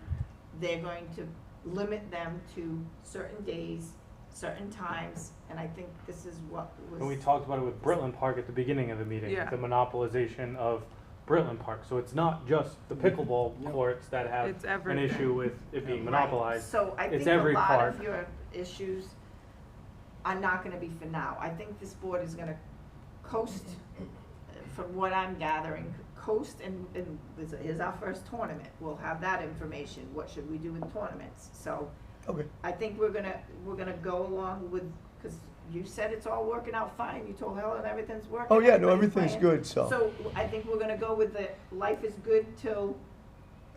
they're going to limit them to certain days, certain times, and I think this is what was. And we talked about it with Britland Park at the beginning of the meeting, Yeah. the monopolization of Britland Park. So it's not just the pickleball courts that have It's an everything. issue with it being Right. monopolized. So I It's think a every lot park. of your issues are not gonna be for now. I think this board is gonna coast, from what I'm gathering, Coast and this is our first tournament. We'll have that information. What should we do in tournaments? So Okay. I think we're gonna go along with, because you said it's all working out fine. You told Helen everything's working. Oh, yeah, no, everybody's everything's playing. good, so. So I think we're gonna go with the life is good till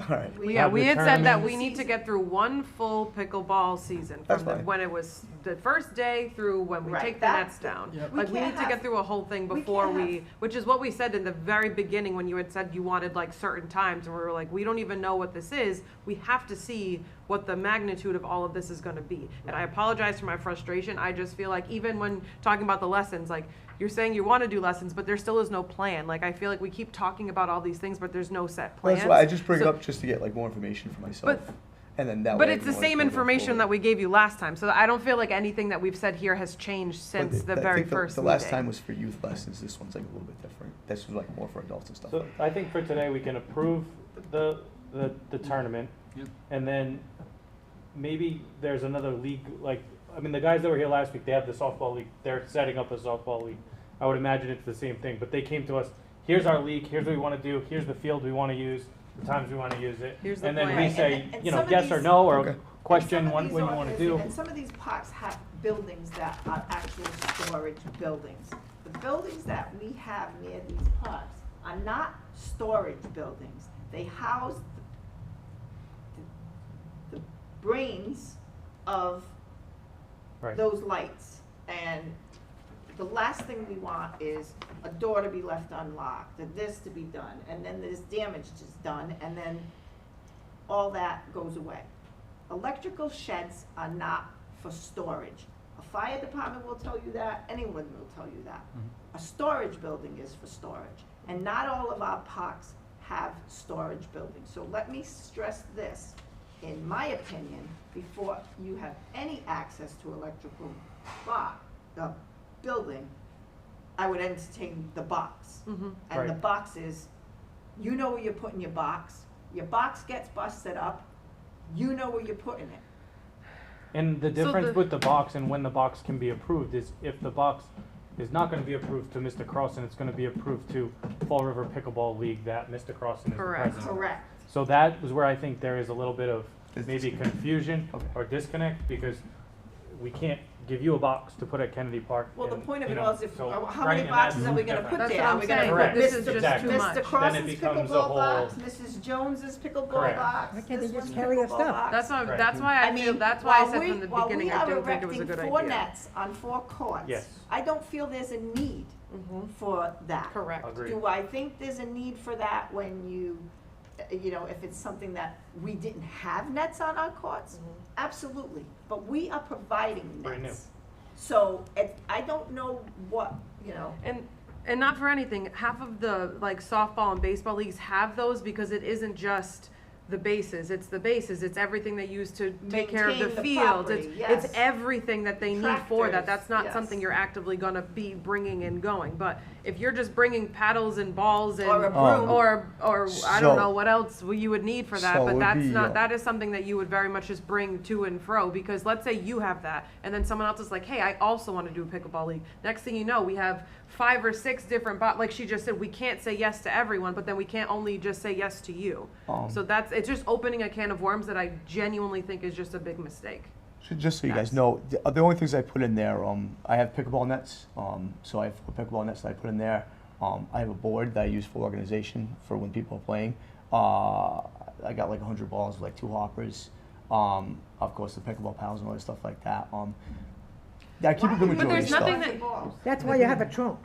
All right. we. Yeah, have we the had said that tournament. we need to get through one full pickleball season That's from fine. when it was the first day through when we Right, take the that- nets down. Yep. We Like we can't need to get have- through a whole thing we before can't we, have- which is what we said in the very beginning when you had said you wanted like certain times and we were like, we don't even know what this is. We have to see what the magnitude of all of this is gonna be. And I apologize for my frustration. I just feel like even when talking about the lessons, like you're saying you wanna do lessons, but there still is no plan. Like I feel like we keep talking about all these things, but there's no set Well, plans. that's why I just bring it So- up just to get like more information for myself. And then that But way it's the I can same always go information forward. that we gave you last time, so I don't feel like anything that we've said here has changed But since the I very think first The meeting. last time was for youth lessons, this one's like a little bit different. This was like more for adults and stuff. So I think for today, we can approve the tournament. Yep. And then maybe there's another league, like, I mean, the guys that were here last week, they have the softball league, they're setting up a softball league. I would imagine it's the same thing, but they came to us, here's our league, here's what we wanna do, here's the field we wanna use, the times we wanna use it. Here's the And then plan. we Right, say, and you know, some of yes or these- no, or Okay. question And what some of you these wanna do. And some of these parks have buildings that are actual storage buildings. The buildings that we have near these parks are not storage buildings. They house the brains of Right. those lights. And the last thing we want is a door to be left unlocked, and this to be done, and then this damage is done, and then all that goes away. Electrical sheds are not for storage. A fire department will tell you that, anyone will tell you that. A storage building is for storage, and not all of our parks have storage buildings. So let me stress this, in my opinion, before you have any access to electrical building, I would entertain the box. And the Right. box is, you know where you're putting your box gets busted up, you know where you're putting it. And the So difference the- with the box and when the box can be approved is if the box is not gonna be approved to Mr. Crossan, it's gonna be approved to Fall River Pickleball League that Mr. Crossan is the Correct. president. of. Correct. So that was where I think there is a little bit of It's maybe disconnect. confusion Okay. or disconnect because we can't give you a box to put at Kennedy Park. Well, the and, point of you it know, all is if, so- how right, many and boxes that's are we gonna different. put That's there? what Are I'm we gonna saying, put Correct. this is Mr. just too Exactly. much. Mr. Cross's becomes a pickleball whole- box, Mrs. Jones's pickleball Correct. box, Why can't they this just one's carry their pickleball stuff? box. That's why, Right. that's why I feel, mean, that's why I while said we- from the while beginning, I don't think it was a good While we are erecting 4 idea. nets on 4 courts, Yes. I don't feel there's a need for that. Correct. Agreed. Do I think there's a need for that when you know, if it's something that we didn't have nets on our courts? Absolutely, but we are providing Brand new. nets. So, I don't know what, you know. And not for anything, half of the like softball and baseball leagues have those because it isn't just the bases, it's the bases, it's everything they use to take care of the Maintain the fields, property, it's yes. everything that they need for that. Tractors, That's not yes. something you're actively gonna be bringing and going, but if you're just bringing paddles and balls and Or a broom. or I So- don't know what else you would need for that, so it but would that's be, not, that is something that you would very much just bring to and fro, because let's say you have that, and then someone else is like, hey, I also wanna do a pickleball league. Next thing you know, we have 5 or 6 different, like she just said, we can't say yes to everyone, but then we can't only just say yes to you. So it's just opening a can of worms that I genuinely think is just a big mistake. So just so you guys Yes. know, the only things I put in there, I have pickleball nets. So I have 4 pickleball nets that I put in there. I have a board that I use for organization for when people are playing. I got like 100 balls, like 2 hoppers. Of course, the pickleball paddles and all that stuff like that. Yeah, I keep a good Why do you majority there's of use stuff. nothing plastic balls? That's why you have a trunk.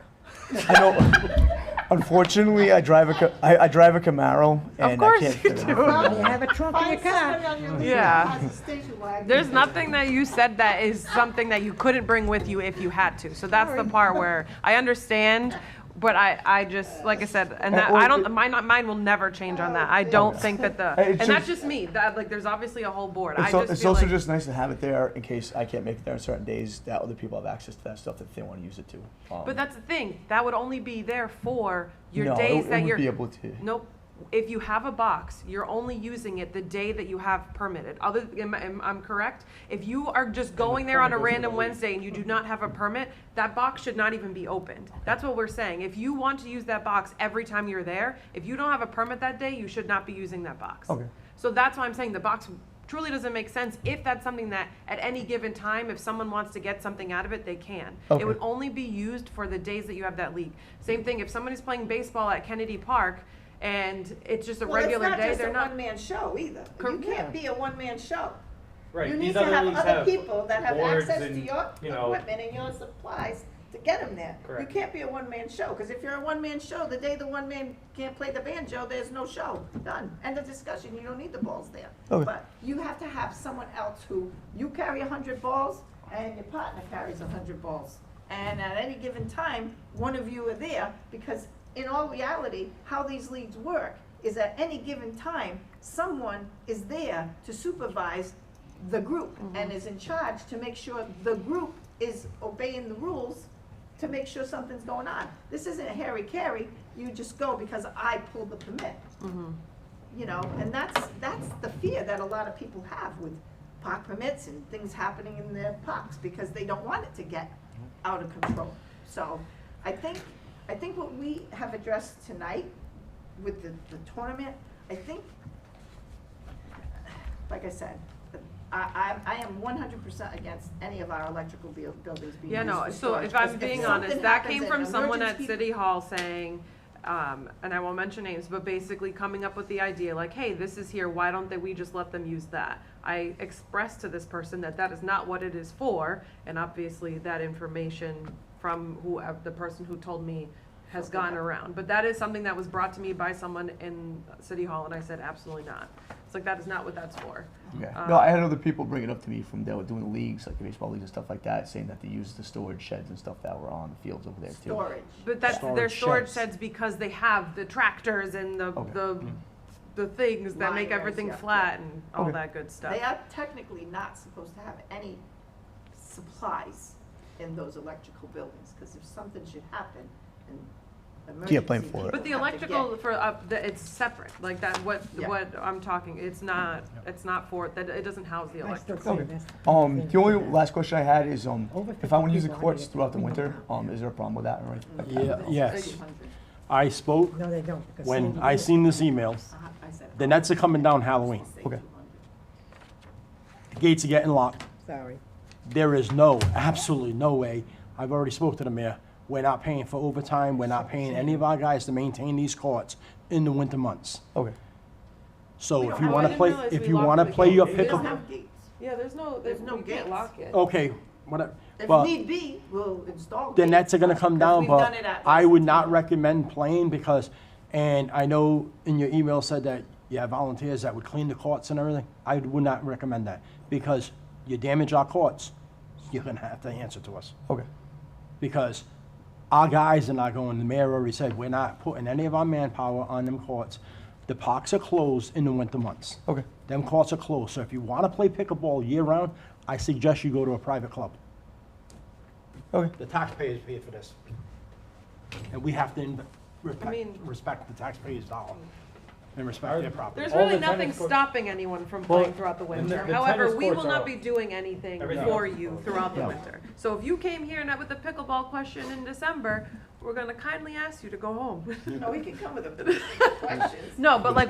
I know. Unfortunately, I drive I drive a Camaro, and course I can't you fit it. do. Well, you have a trunk in your Find car. somebody on your list Yeah. that has a station wagon. There's nothing that you said that is something that you couldn't bring with you if you had to. So that's the part where I understand, but I just, like I said, and that, I don't, mine will never change on that. I don't think that It's and that's just- just me, that, like, there's obviously a whole board. I It's, just it's feel also like, just nice to have it there in case I can't make it there on certain days that other people have access to that stuff that they want to use it to. but that's the thing, that would only be there for your no, days it that would you're. be able to. Nope. if you have a box, you're only using it the day that you have permitted. I'm correct? If you are just going there on a random Wednesday and you do not have a permit, that box should not even be opened. That's what we're saying. If you want to use that box every time you're there, if you don't have a permit that day, you should not be using that box. Okay. So that's why I'm saying the box truly doesn't make sense if that's something that at any given time, if someone wants to get something out of it, they can. Okay. It would only be used for the days that you have that league. Same thing, if somebody's playing baseball at Kennedy Park and it's just a regular day, they're Well, not. it's not just a one-man show either. Cor- You can't be a one-man show. Right, You these need to other have leagues other people that have boards access to and, your you know- equipment and your supplies to get them there. You Correct. can't be a one-man show, because if you're a one-man show, the day the one man can't play the banjo, there's no show. Done. End of discussion. You don't need the balls there. Okay. But you have to have someone else who, you carry 100 balls and your partner carries 100 balls. And at any given time, one of you are there, because in all reality, how these leagues work is at any given time, someone is there to supervise the group and is in charge to make sure the group is obeying the rules to make sure something's going on. This isn't a hairy-carry, you just go because I pulled the permit. You know, and that's the fear that a lot of people have with park permits and things happening in their parks, because they don't want it to get out of control. So I think what we have addressed tonight with the tournament, I think, like I said, I am 100% against any of our electrical buildings being Yeah, used no, for so storage, if I'm 'cause being something honest, that happens came in from someone at emergency- City Hall saying, and I won't mention names, but basically coming up with the idea like, hey, this is here, why don't we just let them use that? I expressed to this person that that is not what it is for, and obviously that information from whoever, the person who told me has gone around. But that is something that was brought to me by someone in City Hall, and I said, absolutely not. It's like, that is not what that's for. Okay. No, I had other people bring it up to me from they were doing the leagues, like the baseball leagues and stuff like that, saying that they use the storage sheds and stuff that were on the fields over there too. Storage. But that's their Storage storage sheds. sheds because they have the tractors and Okay. the things that make Liners, everything yeah. flat and all Okay. that good stuff. They are technically not supposed to have any supplies in those electrical buildings, because if something should happen, an emergency. Can't blame for it. But the people have to electrical get- for it's separate. Like that Yeah. what I'm talking. It's not for that. It doesn't house the I still electrical. say Okay. this. The only last question I had is, Over if I want to use the 50 courts people throughout the already winter, is there a problem with that or anything like that? Yeah, yes. 300. I spoke No, they don't. because when Sandy I did. seen this email. I said. The nets are coming down Halloween. Say Okay. 200. The gates are getting locked. Sorry. There is absolutely no way. I've already spoke to the mayor. We're not paying for overtime. We're not paying any of our guys to maintain these courts in the winter months. Okay. So We if don't you have- want I to didn't play, realize if we you locked want to the play your gates. We don't pickup, have gates. Yeah, there's no no you gates. can't lock it. okay, whatever. If But need be, we'll install. the gates, nets are gonna come because down, we've but done it at I would not Lexington. recommend playing because, and I know in your email said that you have volunteers that would clean the courts and everything. I would not recommend that because you damage our courts, you're gonna have to answer to us. Okay. Because our guys are not going, the mayor already said, we're not putting any of our manpower on them courts. The parks are closed in the winter months. Okay. Them courts are closed, so if you want to play pickleball year-round, I suggest you go to a private club. Okay. The taxpayers pay for this. And we have to mean- respect the taxpayers' dollar and respect their property. There's All really the tennis nothing courts- stopping anyone from Well, playing throughout the and the winter. tennis However, we courts will not are- be doing anything Everything for else is you closed. throughout the No. winter. So if you came here and with a pickleball question in December, we're gonna kindly ask you to go home. No, we can come with a questions. No, but like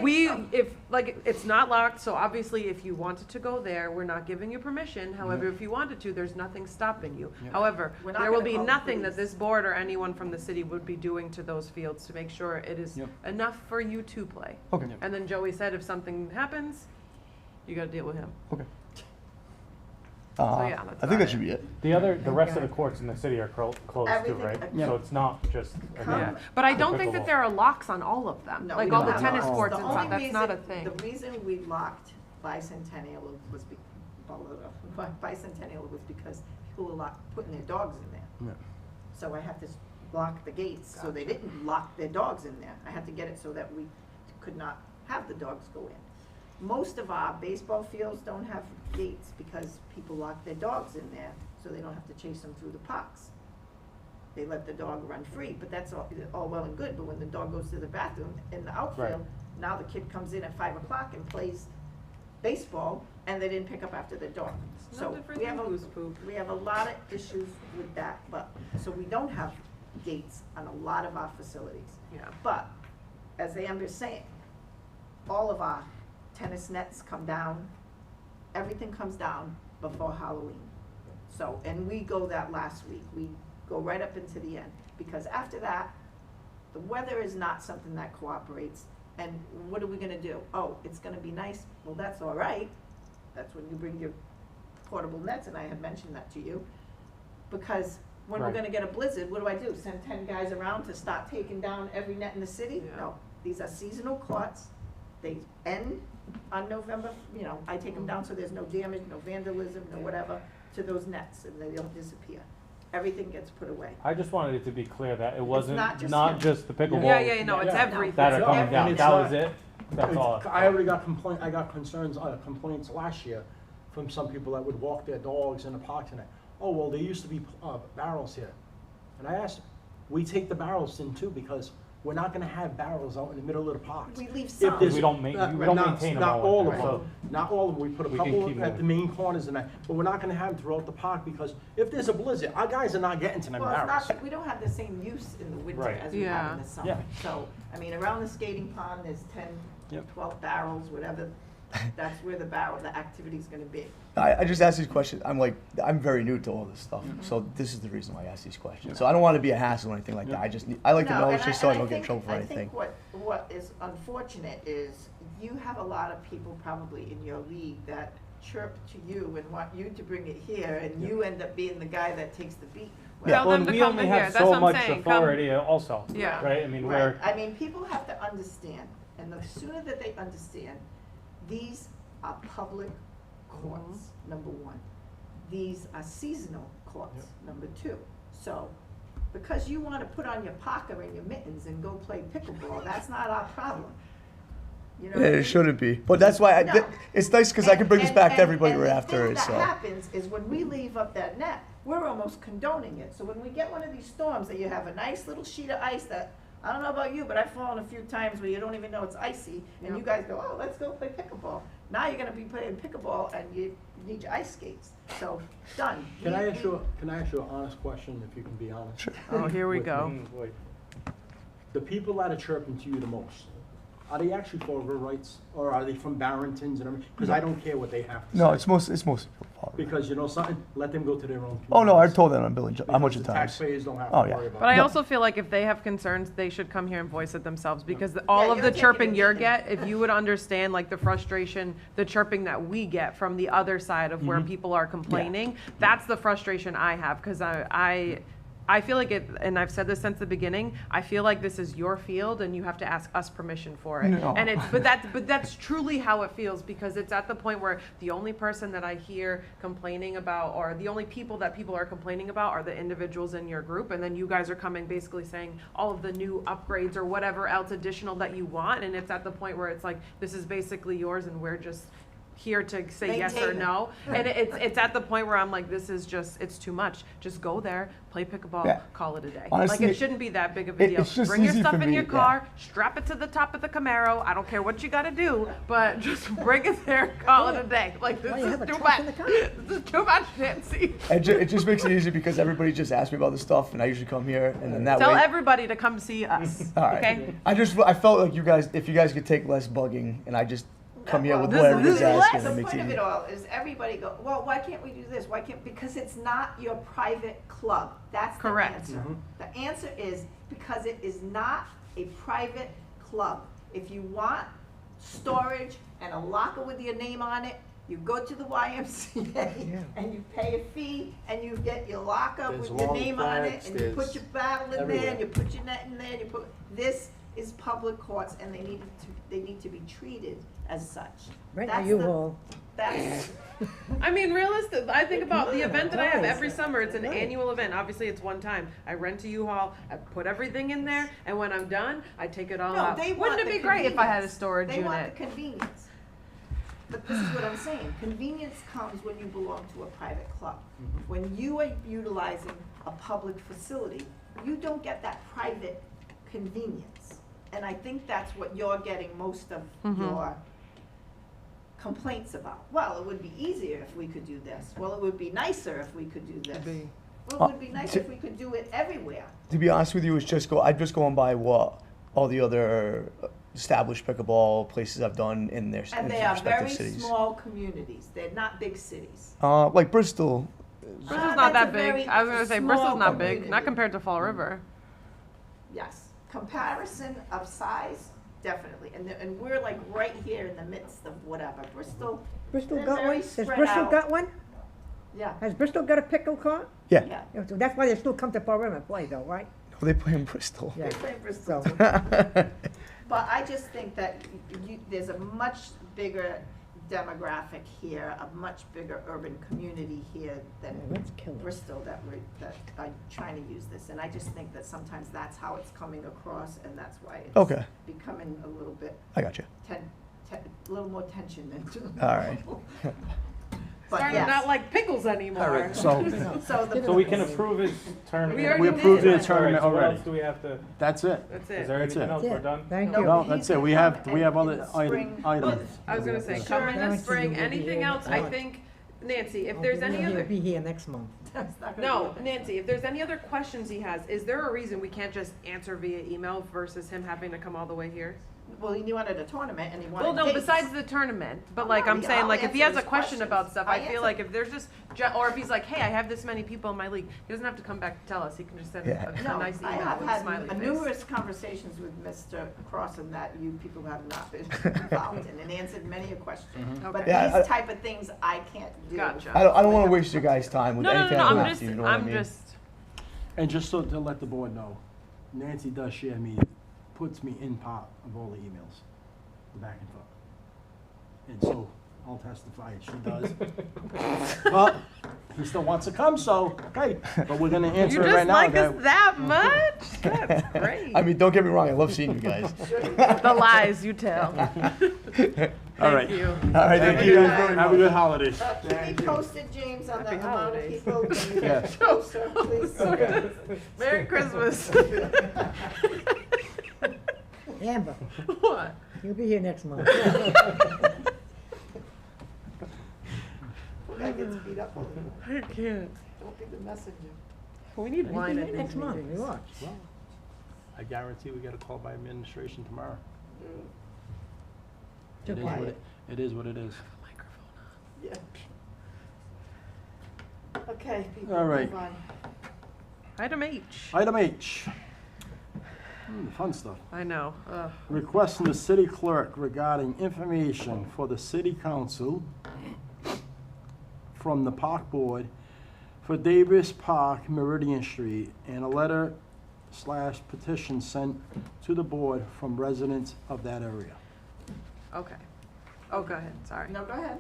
it's not locked, so obviously if you wanted to go there, we're not giving you permission. However, if you wanted to, there's nothing stopping you. However, We're not there will gonna be call the nothing that police. this board or anyone from the city would be doing to those fields to make sure it is Yep. enough for you to play. Okay. And then Joey said if something happens, you gotta deal with him. Okay. yeah, that's I think about that should be it. The rest of the courts in the city are closed too, Everything- right? Yeah. So it's not just. Yeah, but I don't think that pickleball. there are locks on all of them, No, like we all don't the have tennis locks. courts The and stuff, only that's not a reason- thing. The reason we locked Bicentennial was Bicentennial was because people were putting their dogs in there. Yeah. So I had to lock the gates, so they didn't lock their dogs in there. I had to get it so that we could not have the dogs go in. Most of our baseball fields don't have gates because people lock their dogs in there, so they don't have to chase them through the parks. They let the dog run free, but that's all well and good, but when the dog goes to the bathroom in the outfield, Now the kid comes in at 5 o'clock and plays baseball, and they didn't pick up after the dog. It's So no different we than have goose poop. we have a lot of issues with that, but, so we don't have gates on a lot of our facilities. Yeah. But, as Amber's saying, all of our tennis nets come down, everything comes down before Halloween. So, and we go that last week, we go right up into the end, because after that, the weather is not something that cooperates, and what are we gonna do? Oh, it's gonna be nice, well, that's all right, that's when you bring your portable nets, and I had mentioned that to you, because when we're Right. gonna get a blizzard, what do? Send 10 guys around to start taking down every net in the city? Yeah. No, these are seasonal courts, they end on November, you know, I take them down so there's no damage, no vandalism, no whatever, to those nets, and they don't disappear. Everything gets put away. I just wanted it to be clear that it wasn't, not just not him. just the pickleball. Yeah, no, it's Yeah. everything. That are Yeah, coming and down, it's that not- was it, that's all. I already got I got complaints last year from some people that would walk their dogs in the park tonight. Oh, well, there used to be barrels here. And I asked them, we take the barrels in too, because we're not gonna have barrels out in the middle of the park. We leave If some. there's- We don't we don't maintain them Not all. all of right? them, not all of them, we put a We can couple keep at the main corners and that, but we're not gonna have them throughout the park, because if there's a blizzard, our guys are not getting to them Well, it's barrels. not, we don't have the same use in the winter Right. as we have in Yeah. the summer. Yeah. So, I mean, around the skating pond, there's 10, Yep. 12 barrels, whatever, that's where the activity's gonna be. I just asked these questions. I'm very new to all this stuff, so this is the reason why I ask these questions. So I don't want to be a hassle or anything like that. I like to No, know and just so I and don't get in trouble for I anything. think what is unfortunate is you have a lot of people probably in your league that chirp to you and want you to bring it here, and you end up being the guy that takes the beat. Tell Well, them and to we come only in here, have that's so what I'm much saying, come- authority also, Yeah. right? I mean, Right, we're, I mean, people have to understand, and the sooner that they understand, these are public courts, number one. These are seasonal courts, number two. So, because you wanna put on your parka and your mittens and go play pickleball, that's not our problem. You know what I Yeah, mean? it shouldn't be. But that's why No. it's nice because I can bring this back to everybody and right the after thing it. that So happens is when we leave up that net, we're almost condoning it. So when we get one of these storms that you have a nice little sheet of ice that, I don't know about you, but I've fallen a few times where you don't even know it's icy, and you guys go, oh, let's go play pickleball. Now you're gonna be playing pickleball and you need your ice skates. So, done. Can I ask you an honest question, if you can be honest? Sure. Oh, here we go. The people that are chirping to you the most, are they actually for rural rights, or are they from Barringtons and everything? Because I don't care what they have to say. no, it's mostly Because you know something, let them go to their own. Oh no, I communities. told them on Bill and a bunch of Because the times. taxpayers don't have Oh, to yeah. worry about it. But I No. also feel like if they have concerns, they should come here and voice it themselves, because all of you're the taking chirping it you in. get, if you would understand like the frustration, the chirping that we get from the other side of where people are complaining, that's the frustration I have, because I feel like it, and I've said this since the beginning, I feel like this is your field and you have to ask us permission for it. No. And but that's truly how it feels, because it's at the point where the only person that I hear complaining about, or the only people that people are complaining about, are the individuals in your group, and then you guys are coming basically saying all of the new upgrades or whatever else additional that you want, and it's at the point where it's like, this is basically yours and we're just here to say yes or Maintain it. no. And it's at the point where I'm like, this is just, it's too much. Just go there, play pickleball, Yeah. call it a day. Honestly, like, it shouldn't be that big of a deal. it's just Bring your easy stuff for in me, your yeah. car, strap it to the top of the Camaro. I don't care what you gotta do, but just bring it there, call it a day. Like, this Why, you is have a too truck much. in the car? This is too much, Nancy. It just makes it easy because everybody just asks me about this stuff, and I usually come here, and then that Tell way. everybody to come see us. All right. Okay? I felt like if you guys could take less bugging, and I just come here with Well, whatever this is is asking, The it makes point it of it easy. all is everybody go, well, why can't we do this? Why can't, because it's not your private club. That's the Correct. answer. The answer is because it is not a private club. If you want storage and a locker with your name on it, you go to the YMCA and you pay a fee and you get your locker There's with your long name on it, plaques, and you put there's your bottle in there, everywhere. and you put your net in there, and you put, this is public courts, and they need to be treated as such. Right now, That's you the- all. That's, I mean, realistic. I think about the event that I have Nice. every summer. It's an Nice. annual event. Obviously, it's one time. I rent a U-Haul. I put everything in there, and when I'm done, I take it all no, out. they want Wouldn't it the be great if I had a convenience. storage They unit? want the convenience. But this is what I'm saying, convenience comes when you belong to a private club. When you are utilizing a public facility, you don't get that private convenience. And I think that's what you're getting most of your complaints about. Well, it would be easier if we could do this. Well, it would be nicer if we could do this. Well, it would be nicer if we could do it everywhere. To be honest with you, I'd just going by what all the other established pickleball places I've done in their And in they are respective very cities. small communities. They're not big cities. Like Bristol. Bristol's not that's that a big. very I was gonna say, small Bristol's not big, community. not compared to Fall River. Yes, comparison of size, definitely. And we're like right here in the midst of whatever. Bristol, Bristol they're got very one? Has spread Bristol out. got one? Yeah, Has Bristol got a pickle court? Yeah. yeah. Yeah, so that's why they still come to Fall River and play though, right? No, they play in Bristol. Yeah. They play Bristol. So, But I just think that there's a much bigger demographic here, a much bigger urban community here yeah, than let's kill it. Bristol that are trying to use this. And I just think that sometimes that's how it's coming across, and that's why it's Okay. becoming a little bit, I got you. a little more tension than. All right. But Starting to yes. not like pickles anymore. All right, so So we can approve his tournament. We already we approved did. the tournament All right, so what already. else do we have to, That's it. That's is it. there That's anything it. else Yeah, we're done? thank No. you. No, he that's it. can We come have in other the spring. items. I was gonna say, Sure. come in the Guarantee spring, you will be anything here else, next I month. think, Nancy, if I'll there's be any here- other, Be here next month. That's not gonna no, be- Nancy, if there's any other questions he has, is there a reason we can't just answer via email versus him having to come all the way here? Well, he wanted a tournament and he wanted Well, no, dates. besides the tournament, but Oh, like no, I'm yeah, saying, I'll like if he answer has a his question questions. about stuff, I I feel answer. like if there's just, or if he's like, hey, I have this many people in my league, he doesn't have to come back to tell us, he can just send Yeah. a No, nice I email have with a had smiley face. numerous conversations with Mr. Crossan that you people have not been involved in and answered many a question. But Okay. Yeah, these type of things I can't do. Gotcha. I don't want to waste your guys' time with No, no, no, anything no, I don't I'm have just, to, you know what I I'm mean? just, And just so to let the board know, Nancy does share me, puts me in part of all the emails, the back and forth. And so I'll testify, she does. But he still wants to come, so, hey, but we're gonna you answer it just right now. like us that much? That's great. I mean, don't get me wrong, I love seeing you guys. The lies you tell. All right. Thank you. All right, thank you. Have a good holiday. Keep me posted, James, on the Happy amount of holidays. people when you Yeah. get closer, please. Merry Christmas. Amber, What? you'll be here next month. That gets beat up a little. I can't. Don't be the messenger. We need You'll wine be at here these next month, you meetings. watch. I guarantee we get a call by administration tomorrow. Too It is what quiet. it is what it is. Yeah. Okay, people, All right. move on. Item H. Item H. The fun stuff. I know. Ugh. Requesting the city clerk regarding information for the city council from the park board for Davis Park Meridian Street, and a letter/petition sent to the board from residents of that area. Okay. Oh, go ahead, sorry. No, go ahead.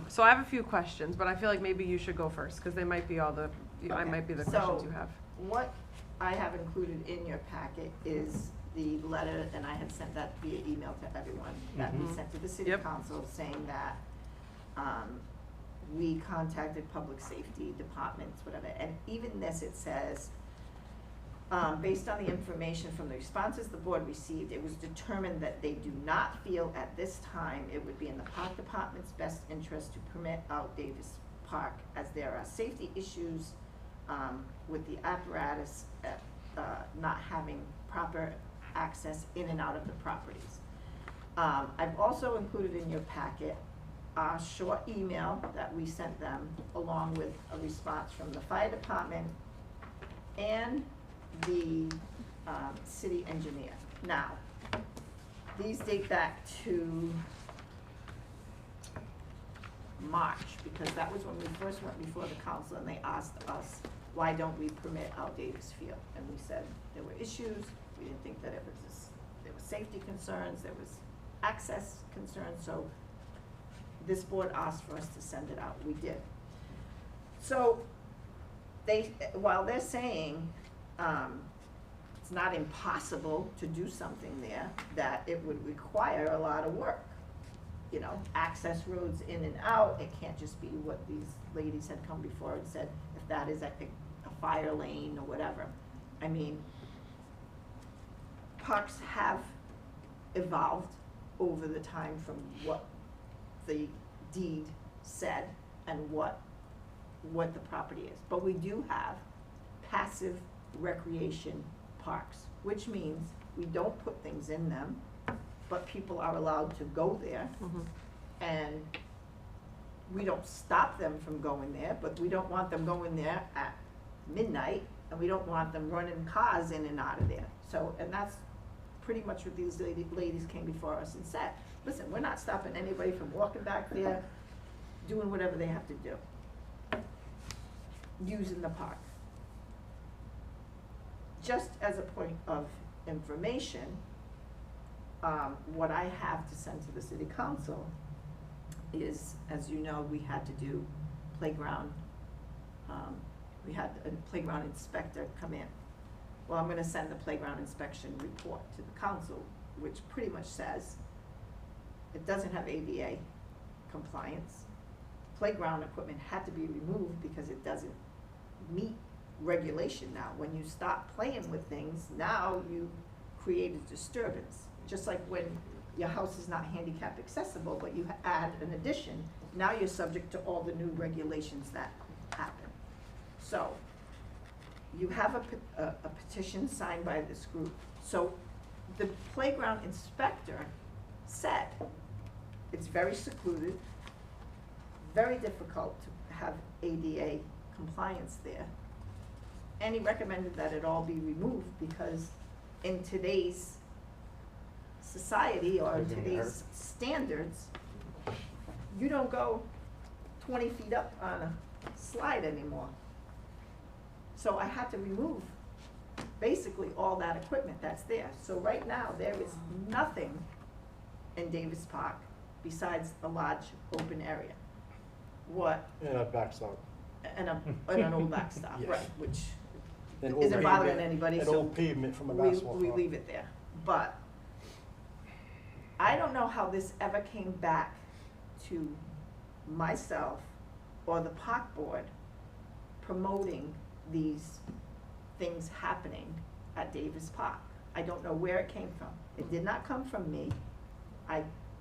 So I have a few questions, but I feel like maybe you should go first, because they might be all the, I Okay. might be the So- questions you have. What I have included in your packet is the letter, and I had sent that via email to everyone, that we sent to the city Yep. council saying that, we contacted public safety departments, whatever, and even this, it says, based on the information from the responses the board received, it was determined that they do not feel at this time it would be in the park department's best interest to permit out Davis Park, as there are safety issues with the apparatus not having proper access in and out of the properties. I've also included in your packet a short email that we sent them, along with a response from the fire department and the city engineer. Now, these date back to March, because that was when we first went before the council and they asked us, why don't we permit out Davis Field? And we said there were issues, we didn't think that it was, there were safety concerns, there was access concerns, so this board asked for us to send it out, we did. So, while they're saying, it's not impossible to do something there, that it would require a lot of work. You know, access roads in and out, it can't just be what these ladies had come before and said, if that is a fire lane or whatever. I mean, parks have evolved over the time from what the deed said and what the property is. But we do have passive recreation parks, which means we don't put things in them, but people are allowed to go there. And we don't stop them from going there, but we don't want them going there at midnight, and we don't want them running cars in and out of there. So, and that's pretty much what these ladies came before us and said, listen, we're not stopping anybody from walking back there, doing whatever they have to do, using the park. Just as a point of information, what I have to send to the city council is, as you know, we had to do playground, we had a playground inspector come in. Well, I'm gonna send the playground inspection report to the council, which pretty much says it doesn't have ADA compliance. Playground equipment had to be removed because it doesn't meet regulation now. When you stop playing with things, now you create a disturbance. Just like when your house is not handicap accessible, but you add an addition, now you're subject to all the new regulations that happen. So, you have a petition signed by this group. So, the playground inspector said it's very secluded, very difficult to have ADA compliance there. And he recommended that it all be removed because in today's society or in today's standards, you don't go 20 feet up on a slide anymore. So I had to remove basically all that equipment that's there. So right now, there is nothing in Davis Park besides a large open area. What? And a backstop. And an old backstop, Yes. right, which An isn't old bothering pavement- anybody, An so old pavement from a we basketball court. leave it there. But I don't know how this ever came back to myself or the park board promoting these things happening at Davis Park. I don't know where it came from. It did not come from me.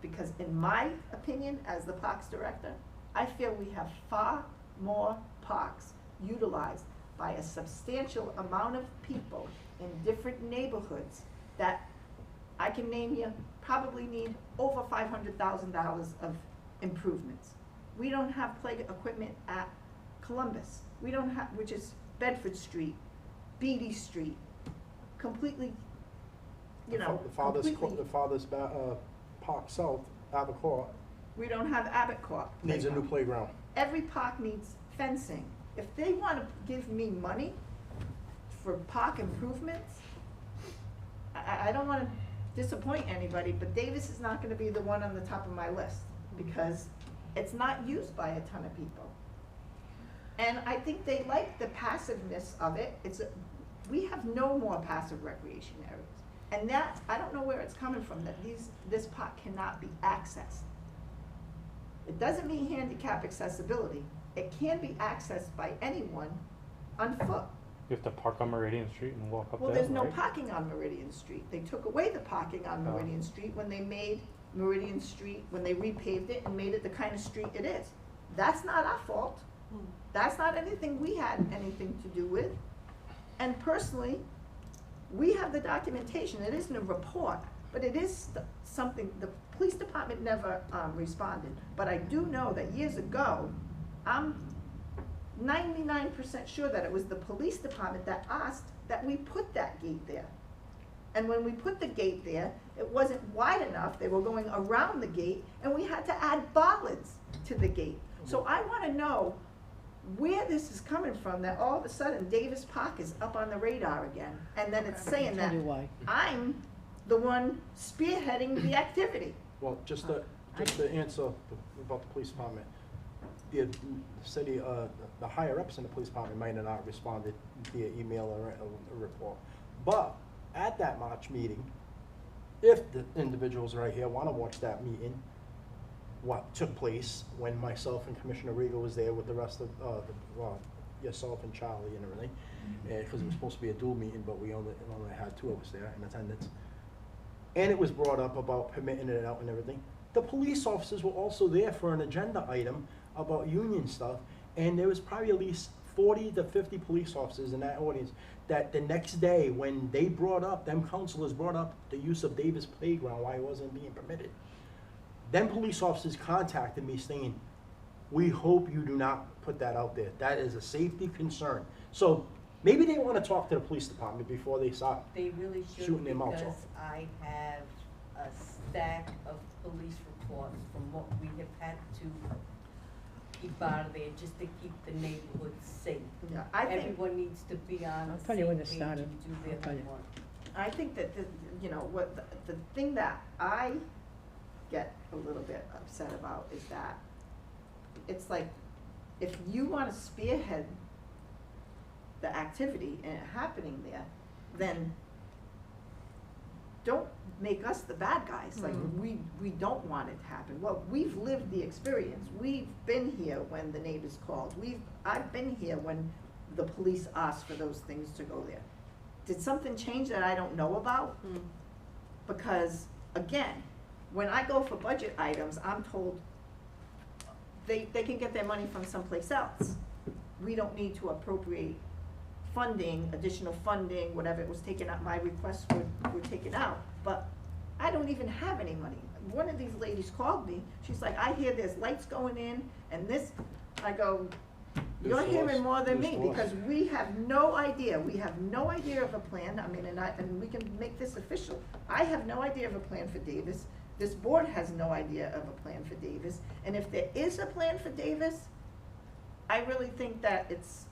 Because in my opinion, as the parks director, I feel we have far more parks utilized by a substantial amount of people in different neighborhoods that I can name you probably need over $500,000 of improvements. We don't have play equipment at Columbus. We don't have, which is Bedford Street, Beatty Street, completely, you know, completely. The father's Park South, Abbott Court, We don't have Abbott Court. needs a new playground. Every park needs fencing. If they wanna give me money for park improvements, I don't wanna disappoint anybody, but Davis is not gonna be the one on the top of my list, because it's not used by a ton of people. And I think they like the passiveness of it. We have no more passive recreation areas. And that, I don't know where it's coming from, that this park cannot be accessed. It doesn't mean handicap accessibility. It can be accessed by anyone on foot. You have to park on Meridian Street and walk up there, Well, there's no right? parking on Meridian Street. They took away the parking on Oh. Meridian Street when they made Meridian Street, when they repaved it and made it the kind of street it is. That's not our fault. That's not anything we had anything to do with. And personally, we have the documentation. It isn't a report, but it is something, the police department never responded. But I do know that years ago, I'm 99% sure that it was the police department that asked that we put that gate there. And when we put the gate there, it wasn't wide enough. They were going around the gate, and we had to add bollards to the gate. So I want to know where this is coming from, that all of a sudden Davis Park is up on the radar again. And then it's saying that I'm the one spearheading the activity. Well, just to answer about the police department, the city, the higher ups in the police department might have not responded via email or a report. But at that March meeting, if the individuals right here want to watch that meeting, what took place when myself and Commissioner Rigo was there with the rest of yourself and Charlie and everything, because it was supposed to be a dual meeting, but we only had two of us there in attendance. and it was brought up about permitting it out and everything. The police officers were also there for an agenda item about union stuff, and there was probably at least 40 to 50 police officers in that audience that the next day, when they brought up, them counselors brought up the use of Davis Playground, why it wasn't being permitted. Them police officers contacted me saying, we hope you do not put that out there. That is a safety concern. So maybe they want to talk to the police department before they start. They really should, Shooting their mouths because off. I have a stack of police reports from what we have had to keep out of there just to keep the neighborhood safe. Yeah, I think, Everyone needs to be on I'll the tell you when same it page started. and do their I'll tell you. homework. I think that, you know, what, the thing that I get a little bit upset about is that it's like, if you wanna spearhead the activity and it happening there, then don't make us the bad guys, like, we don't want it to happen. Well, we've lived the experience, we've been here when the neighbors called, I've been here when the police asked for those things to go there. Did something change that I don't know about? Because, again, when I go for budget items, I'm told they can get their money from someplace else. We don't need to appropriate funding, additional funding, whatever it was taken out, my requests were taken out, but I don't even have any money. One of these ladies called me, she's like, I hear there's lights going in and this, I go, you're This was- hearing more than this me, was- because we have no idea of a plan, I mean, and we can make this official. I have no idea of a plan for Davis, this board has no idea of a plan for Davis, and if there is a plan for Davis, I really think that it's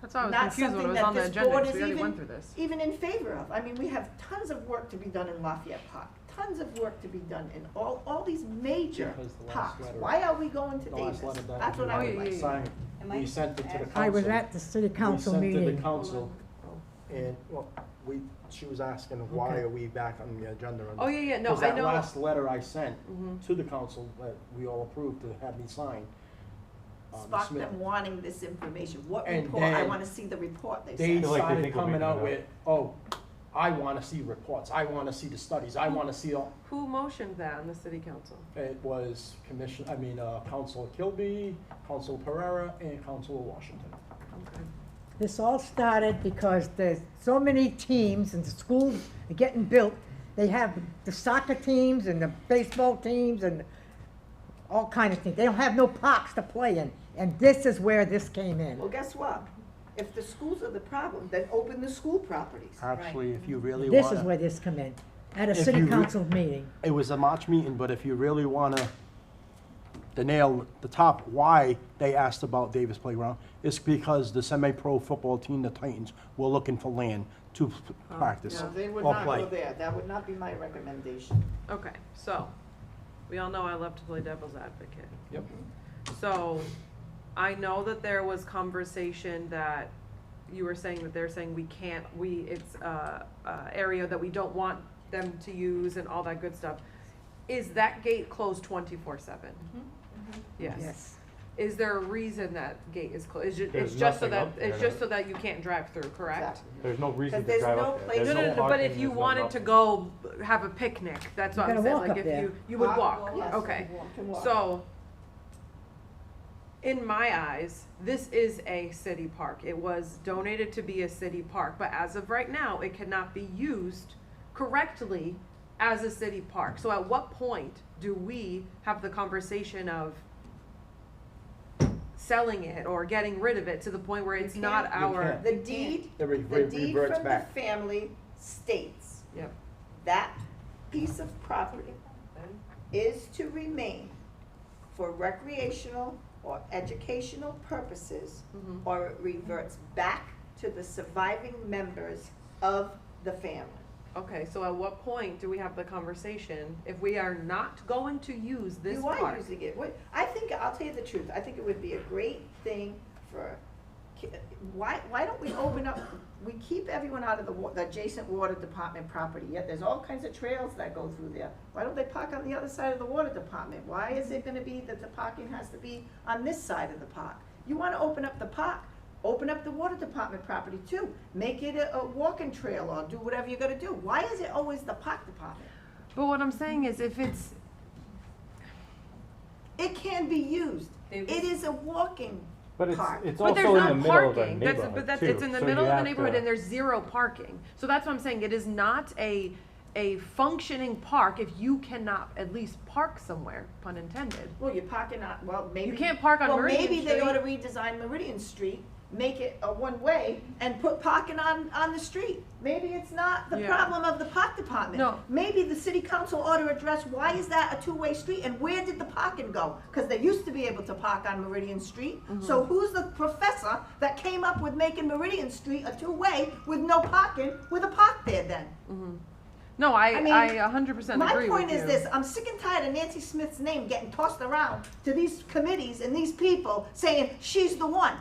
That's why I was not confused when it something was that on the this agenda, board 'cause is we already even, went through this. even in favor of. I mean, we have tons of work to be done in Lafayette Park, tons of work to be done in all these major Because the last parks. letter- Why are we going to The Davis? last letter that That's what I would yeah, like. yeah. signed, Am I we sent it to the asking- council. I was at the city council We sent to meeting. the council, and, well, she was asking why Okay. are we back on the agenda? Oh, yeah, yeah, no, Because I that know. last letter I sent Mhm. to the council that we all approved to have me sign. Spark Smith, them wanting this information. What And report? I then wanna see the report, they They said. feel like they started think we're coming making out it up. with, oh, I wanna see reports, I wanna see the studies, I wanna see all, Who motioned that on the city council? it was Councilor Kilby, Councilor Pereira, and Councilor Washington. Okay. This all started because there's so many teams and the schools are getting built. They have the soccer teams and the baseball teams and all kind of things. They don't have no parks to play in. And this is where this came in. Well, guess what? If the schools are the problem, then open the school properties. Actually, if you really This is wanna, where this come in, at a If city you re- council meeting. it was a March meeting, but if you really wanna, the nail, the top, why they asked about Davis Playground, is because the semi-pro football team, the Titans, were looking for land to practice No, they would or not play. go there. That would not be my recommendation. Okay, so, we all know I love to play devil's advocate. Yep. So, I know that there was conversation that you were saying that they're saying it's a area that we don't want them to use and all that good stuff. Is that gate closed 24/7? Yes. Yes. Is there a reason that gate is closed? There's It's just so nothing that, up there it's just that- so that you can't drive through, correct? Exactly. There's no reason But to there's drive no up there. place- There's No, no, no, but parking, if you there's no wanted nothing. to go have a picnic, that's what You I'm gotta saying, walk like up if there. you would walk, Yes. okay. You can walk. So, in my eyes, this is a city park. It was donated to be a city park, but as of right now, it cannot be used correctly as a city park. So at what point do we have the conversation of selling it or getting rid of it to the point where it's not can't. You our? can't. The deed, It re- the deed reverts from the back. family states Yep. that piece of property is to remain for recreational or educational purposes, Mhm. or it reverts back to the surviving members of the family. Okay, so at what point do we have the conversation if we are not going to use this You are park? using it. I think, I'll tell you the truth, I think it would be a great thing for, why don't we open up, we keep everyone out of the adjacent water department property, yet there's all kinds of trails that go through there. Why don't they park on the other side of the water department? Why is it gonna be that the parking has to be on this side of the park? You wanna open up the park, Open up the water department property too. Make it a walking trail or do whatever you gotta do. Why is it always the park department? But what I'm saying is if it's, It can be used. It is a walking But park. it's but also there's in the no middle of a parking. neighborhood But that's, too, it's in the so middle you of the have neighborhood to- and there's zero parking. So that's what I'm saying. It is not a functioning park if you cannot at least park somewhere, pun intended. Well, you're parking on, well, maybe. You can't park on Meridian Well, maybe they Street. ought to redesign Meridian Street, make it a one-way, and put parking on the street. Maybe it's not the Yeah. problem of the park department. No. Maybe the city council ought to address, why is that a two-way street, and where did the parking go? Because they used to be able to park on Meridian Street. Mm-hmm. So who's the professor that came up with making Meridian Street a two-way with no parking, with a park there then? No, I I mean, 100% My agree with point you. is this, I'm sick and tired of Nancy Smith's name getting tossed around to these committees and these people saying she's the one.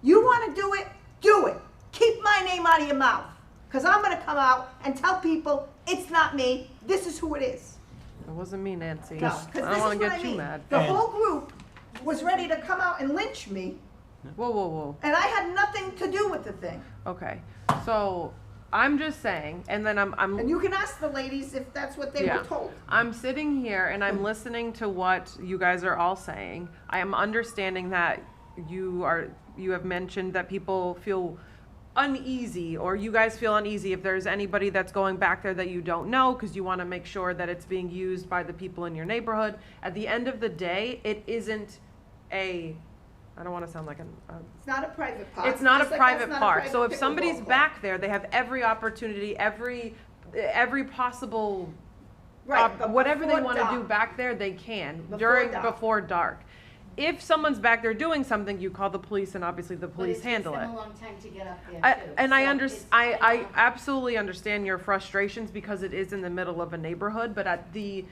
You wanna do it, do it. Keep my name out of your mouth. Cause I'm gonna come out and tell people, it's not me, this is who it is. It wasn't me, Nancy. No, I 'cause don't this want is to what get I you mean. mad. The whole group was ready to come out and lynch me, Whoa, whoa, whoa. and I had nothing to do with the thing. Okay. So I'm just saying, and then I'm And you can ask the ladies if that's what they Yeah. were told. I'm sitting here and I'm listening to what you guys are all saying. I am understanding that you have mentioned that people feel uneasy, or you guys feel uneasy if there's anybody that's going back there that you don't know, because you want to make sure that it's being used by the people in your neighborhood. At the end of the day, it isn't I don't want to sound like It's not a private park. it's not a just like that's private not a park. private So if pickleball somebody's court. back there, they have every opportunity, every possible Right, but whatever they before want to do dark. back there, they can Before dark. before dark. If someone's back there doing something, you call the police, and obviously the police handle it. But it takes them a long time to get up there I, too. and I So under, it's I kind of- absolutely understand your frustrations because it is in the middle of a neighborhood, but at the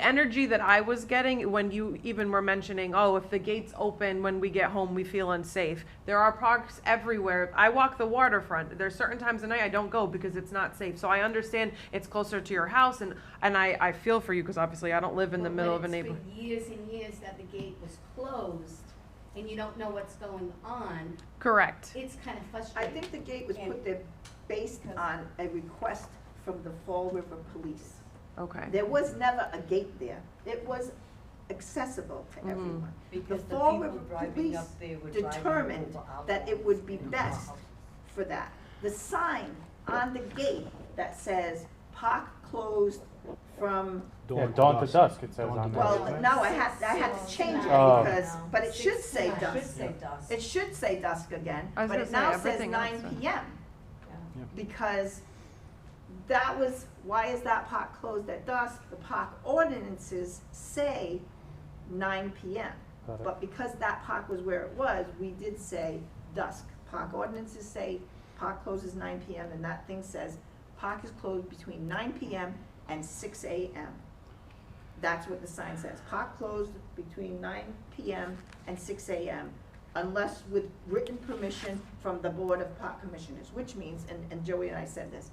energy that I was getting when you even were mentioning, oh, if the gates open when we get home, we feel unsafe. There are parks everywhere. I walk the waterfront. There's certain times of night I don't go because it's not safe. So I understand it's closer to your house, and I feel for you because obviously I don't live in the But middle when of a it's neighborhood. for years and years that the gate was closed, and you don't know what's going on, Correct. it's kind of I frustrating. think the gate was put there based on a request from the Fall River Police. Okay. There was never a gate there. It was accessible to everyone. Because The the Fall people River driving Police up there were driving determined over our that it would be house. best for that. The sign on the gate that says park closed from, Yeah, dawn to dusk, it says on there. well, right? now I had to change it Oh. because, but it should say Should dusk. say dusk. It should say dusk again, I was but gonna it say, now says everything else nine says- PM. Yeah. Because that was, why is that park closed at dusk? The park ordinances say 9 PM. Got it. But because that park was where it was, we did say dusk. Park ordinances say park closes 9 PM, and that thing says park is closed between 9 PM and 6 AM. That's what the sign says. Park closed between 9 PM and 6 AM, unless with written permission from the Board of Park Commissioners, which means, and Joey and I said this,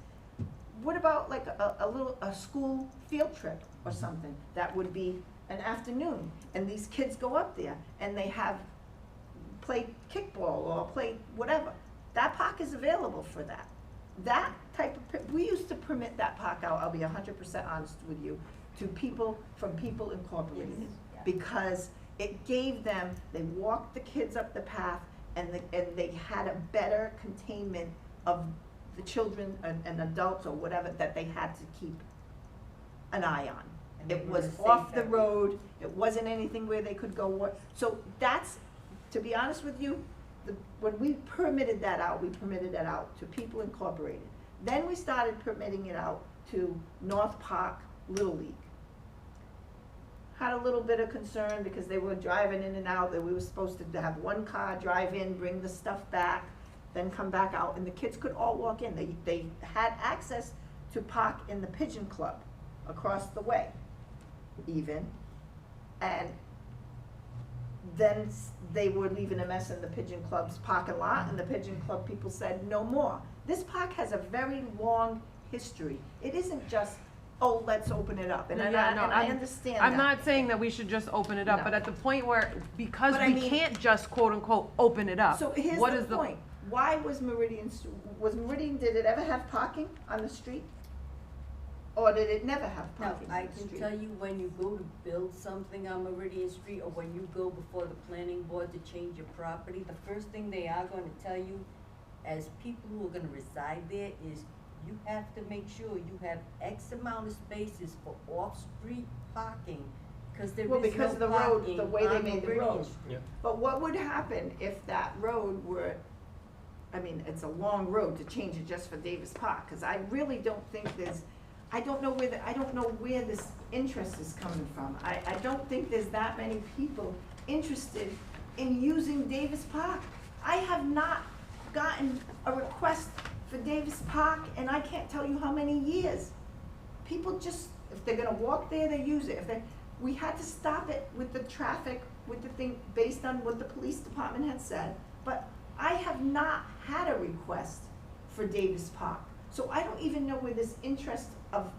what about like a school field trip or something? That would be an afternoon, and these kids go up there and they have play kickball or play whatever. That park is available for that. That type of, we used to permit that park out, I'll be 100% honest with you, to people from People Incorporated. Because it gave them, they walked the kids up the path, and they had a better containment of the children and adults or whatever that they had to keep an eye on. And they It were was safe off the that road, it wasn't anything where they could go, so that's, to be honest with you, when we permitted that out, we permitted that out to People Incorporated. Then we started permitting it out to North Park Little League. Had a little bit of concern because they were driving in and out, that we were supposed to have one car drive in, bring the stuff back, then come back out, and the kids could all walk in. They had access to park in the Pigeon Club across the way, even. And then they were leaving a mess in the Pigeon Club's parking lot, and the Pigeon Club people said, no more. This park has a very long history. It isn't just oh, let's open it up, and No, I, yeah, no, and I I'm- understand I'm that. not saying that we should just open it up, No. but at the point where, because But I we mean- can't just quote unquote open it up, So here's what the is the? point, why was Meridian, did it ever have parking on the street? Or did it never have Now, parking I on the can street? tell you when you go to build something on Meridian Street, or when you go before the planning board to change your property, the first thing they are gonna tell you, as people who are gonna reside there, is you have to make sure you have X amount of spaces for off-street parking, cause there is Well, no because of the road, parking the way they on made the Meridian road. Street. But what would happen if that road were, I mean, it's a long road to change it just for Davis Park, cause I really don't think I don't know where this interest is coming from. I don't think there's that many people interested in using Davis Park. I have not gotten a request for Davis Park, and I can't tell you how many years. People just, if they're gonna walk there, they use it. We had to stop it with the traffic, with the thing, based on what the police department had said, but I have not had a request for Davis Park. So I don't even know where this interest of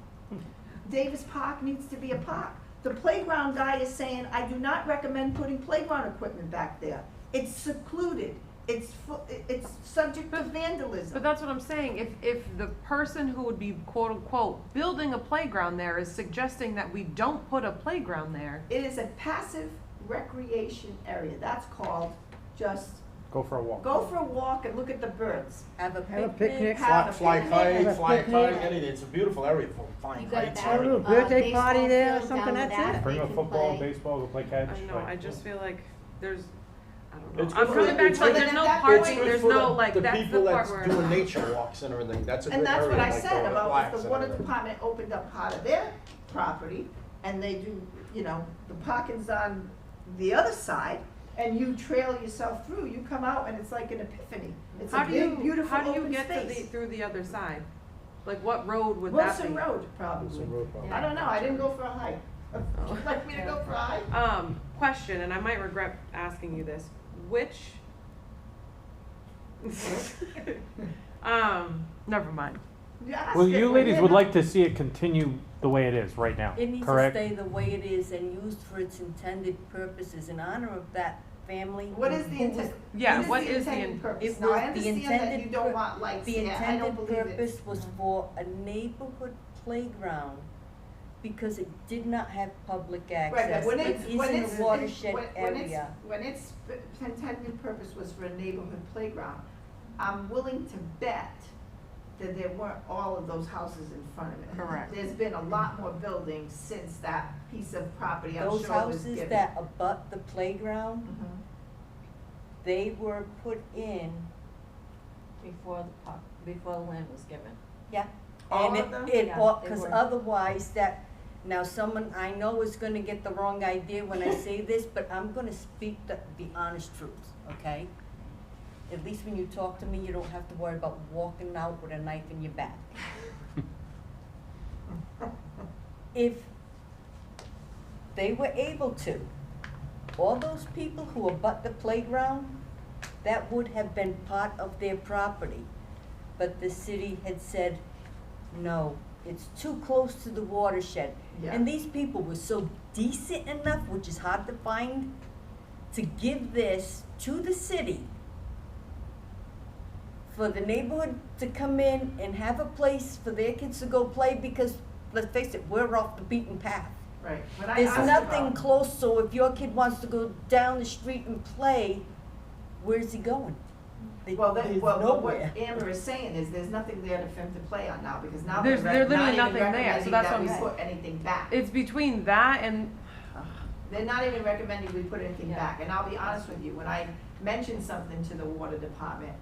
Davis Park needs to be a park. The playground guy is saying, I do not recommend putting playground equipment back there. It's secluded, it's subject to vandalism. But that's what I'm saying, if the person who would be quote unquote building a playground there is suggesting that we don't put a playground there, It is a passive recreation area, that's called just Go for a walk. go for a walk and look at the birds. Have a Have a picnic. picnic. Have a Fly picnic. kite, fly Picnic. kite, anything, it's a beautiful area for flying You got kites. that, little birthday party there or baseball field something, down that's that it. Bring they a can football, play. baseball, go play catch. I know, like, I just feel like there's, I don't It's know. I'm good coming for- back it's to like, good- there's no That- parking, that's there's for no, like, the that's people the part that's where. doing nature walks and everything, that's a good And area. that's what I like said the about blacks if the and water everything. department opened up part of their property and they do, you know, the parking's on the other side and you trail yourself through, you come out and it's like an epiphany. It's a How do you, big, beautiful how do you open get to the, space. through the other side? Like, what road would that be? Wilson Road, It's probably. a road problem. I don't know, I didn't go for a hike. Would you like me to go for a hike? Question, and I might regret asking you this, which, never mind. Ask Well, it you when ladies you're would not- like to see it continue the way it is right now, It needs to correct? stay the way it is and used for its intended purposes in honor of that family. What is the who was- intent? Yeah, what is the intended in- purpose? It Now, I was the understand that you intended don't pur- want lights The there, I don't intended believe it. purpose was for a neighborhood playground because it did not have public Right, access. but when It it's, is when in it's, a watershed when area. its intended purpose was for a neighborhood playground, I'm willing to bet that there weren't all of those houses in front of it. Correct. There's been a lot more buildings since that piece of property, I'm Those sure was houses given. that abut the playground, Mhm. they were put in, Before the land was given. yeah. All And of them? it, Yeah, they cause were. otherwise that, now someone I know is gonna get the wrong idea when I say this, but I'm gonna speak the honest truth, okay? At least when you talk to me, you don't have to worry about walking out with a knife in your back. If they were able to, all those people who abut the playground, that would have been part of their property. But the city had said, no, it's too close to the watershed. Yeah. And these people were so decent enough, which is hard to find, to give this to the city for the neighborhood to come in and have a place for their kids to go play because, let's face it, we're off the beaten path. Right, when I There's asked nothing about- close, so if your kid wants to go down the street and play, where's he going? Well, There's what nowhere. Amber is saying is there's nothing there for him to play on now, because now There's- they're there's not literally even nothing there, so recommending that's that what we I'm put anything back. It's between that and, They're not even recommending we put anything back, and I'll be honest with you, when I mentioned something to the water department,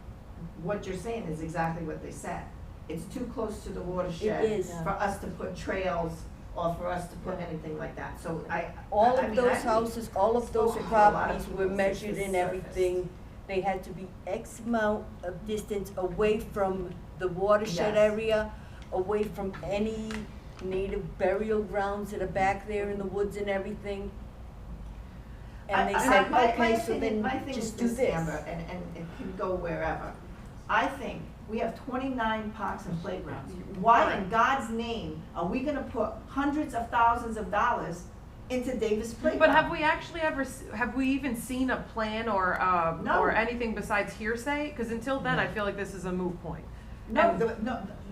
what you're saying is exactly what they said. It's too close to the watershed It is. for us to put trails or for us to put anything like that, so All I of mean, those I've houses, all of those spoken to a lot of properties people were since measured this and everything. They had to be X amount of distance away from the watershed Yes. area, away from any native burial grounds that are back there in the woods and everything. And they said, my okay, so opinion- then my thing just is do this. Amber, and it can go wherever. I think We have 29 parks and playgrounds. Why in God's name are we gonna put hundreds of thousands of dollars into Davis Playground? But have we actually have we even seen a plan or, No. or anything besides hearsay? Because until then, I feel like this is a moot point. No, And-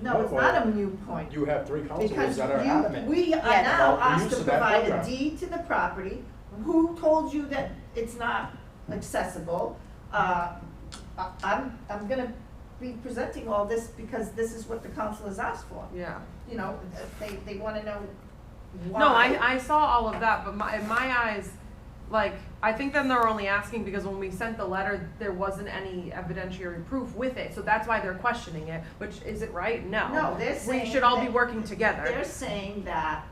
no, it's not a moot point. You have 3 Because councilors that are adamant. we are now about the asked use to of that provide a playground. deed to the property. Who told you that it's not accessible? I'm gonna be presenting all this because this is what the council has asked for. Yeah. You know, they wanna know why. No, I saw all of that, but in my eyes, like, I think then they're only asking because when we sent the letter, there wasn't any evidentiary proof with it, so that's why they're questioning it, which, is it right? No. No, they're saying. We should all be that- working together. They're saying that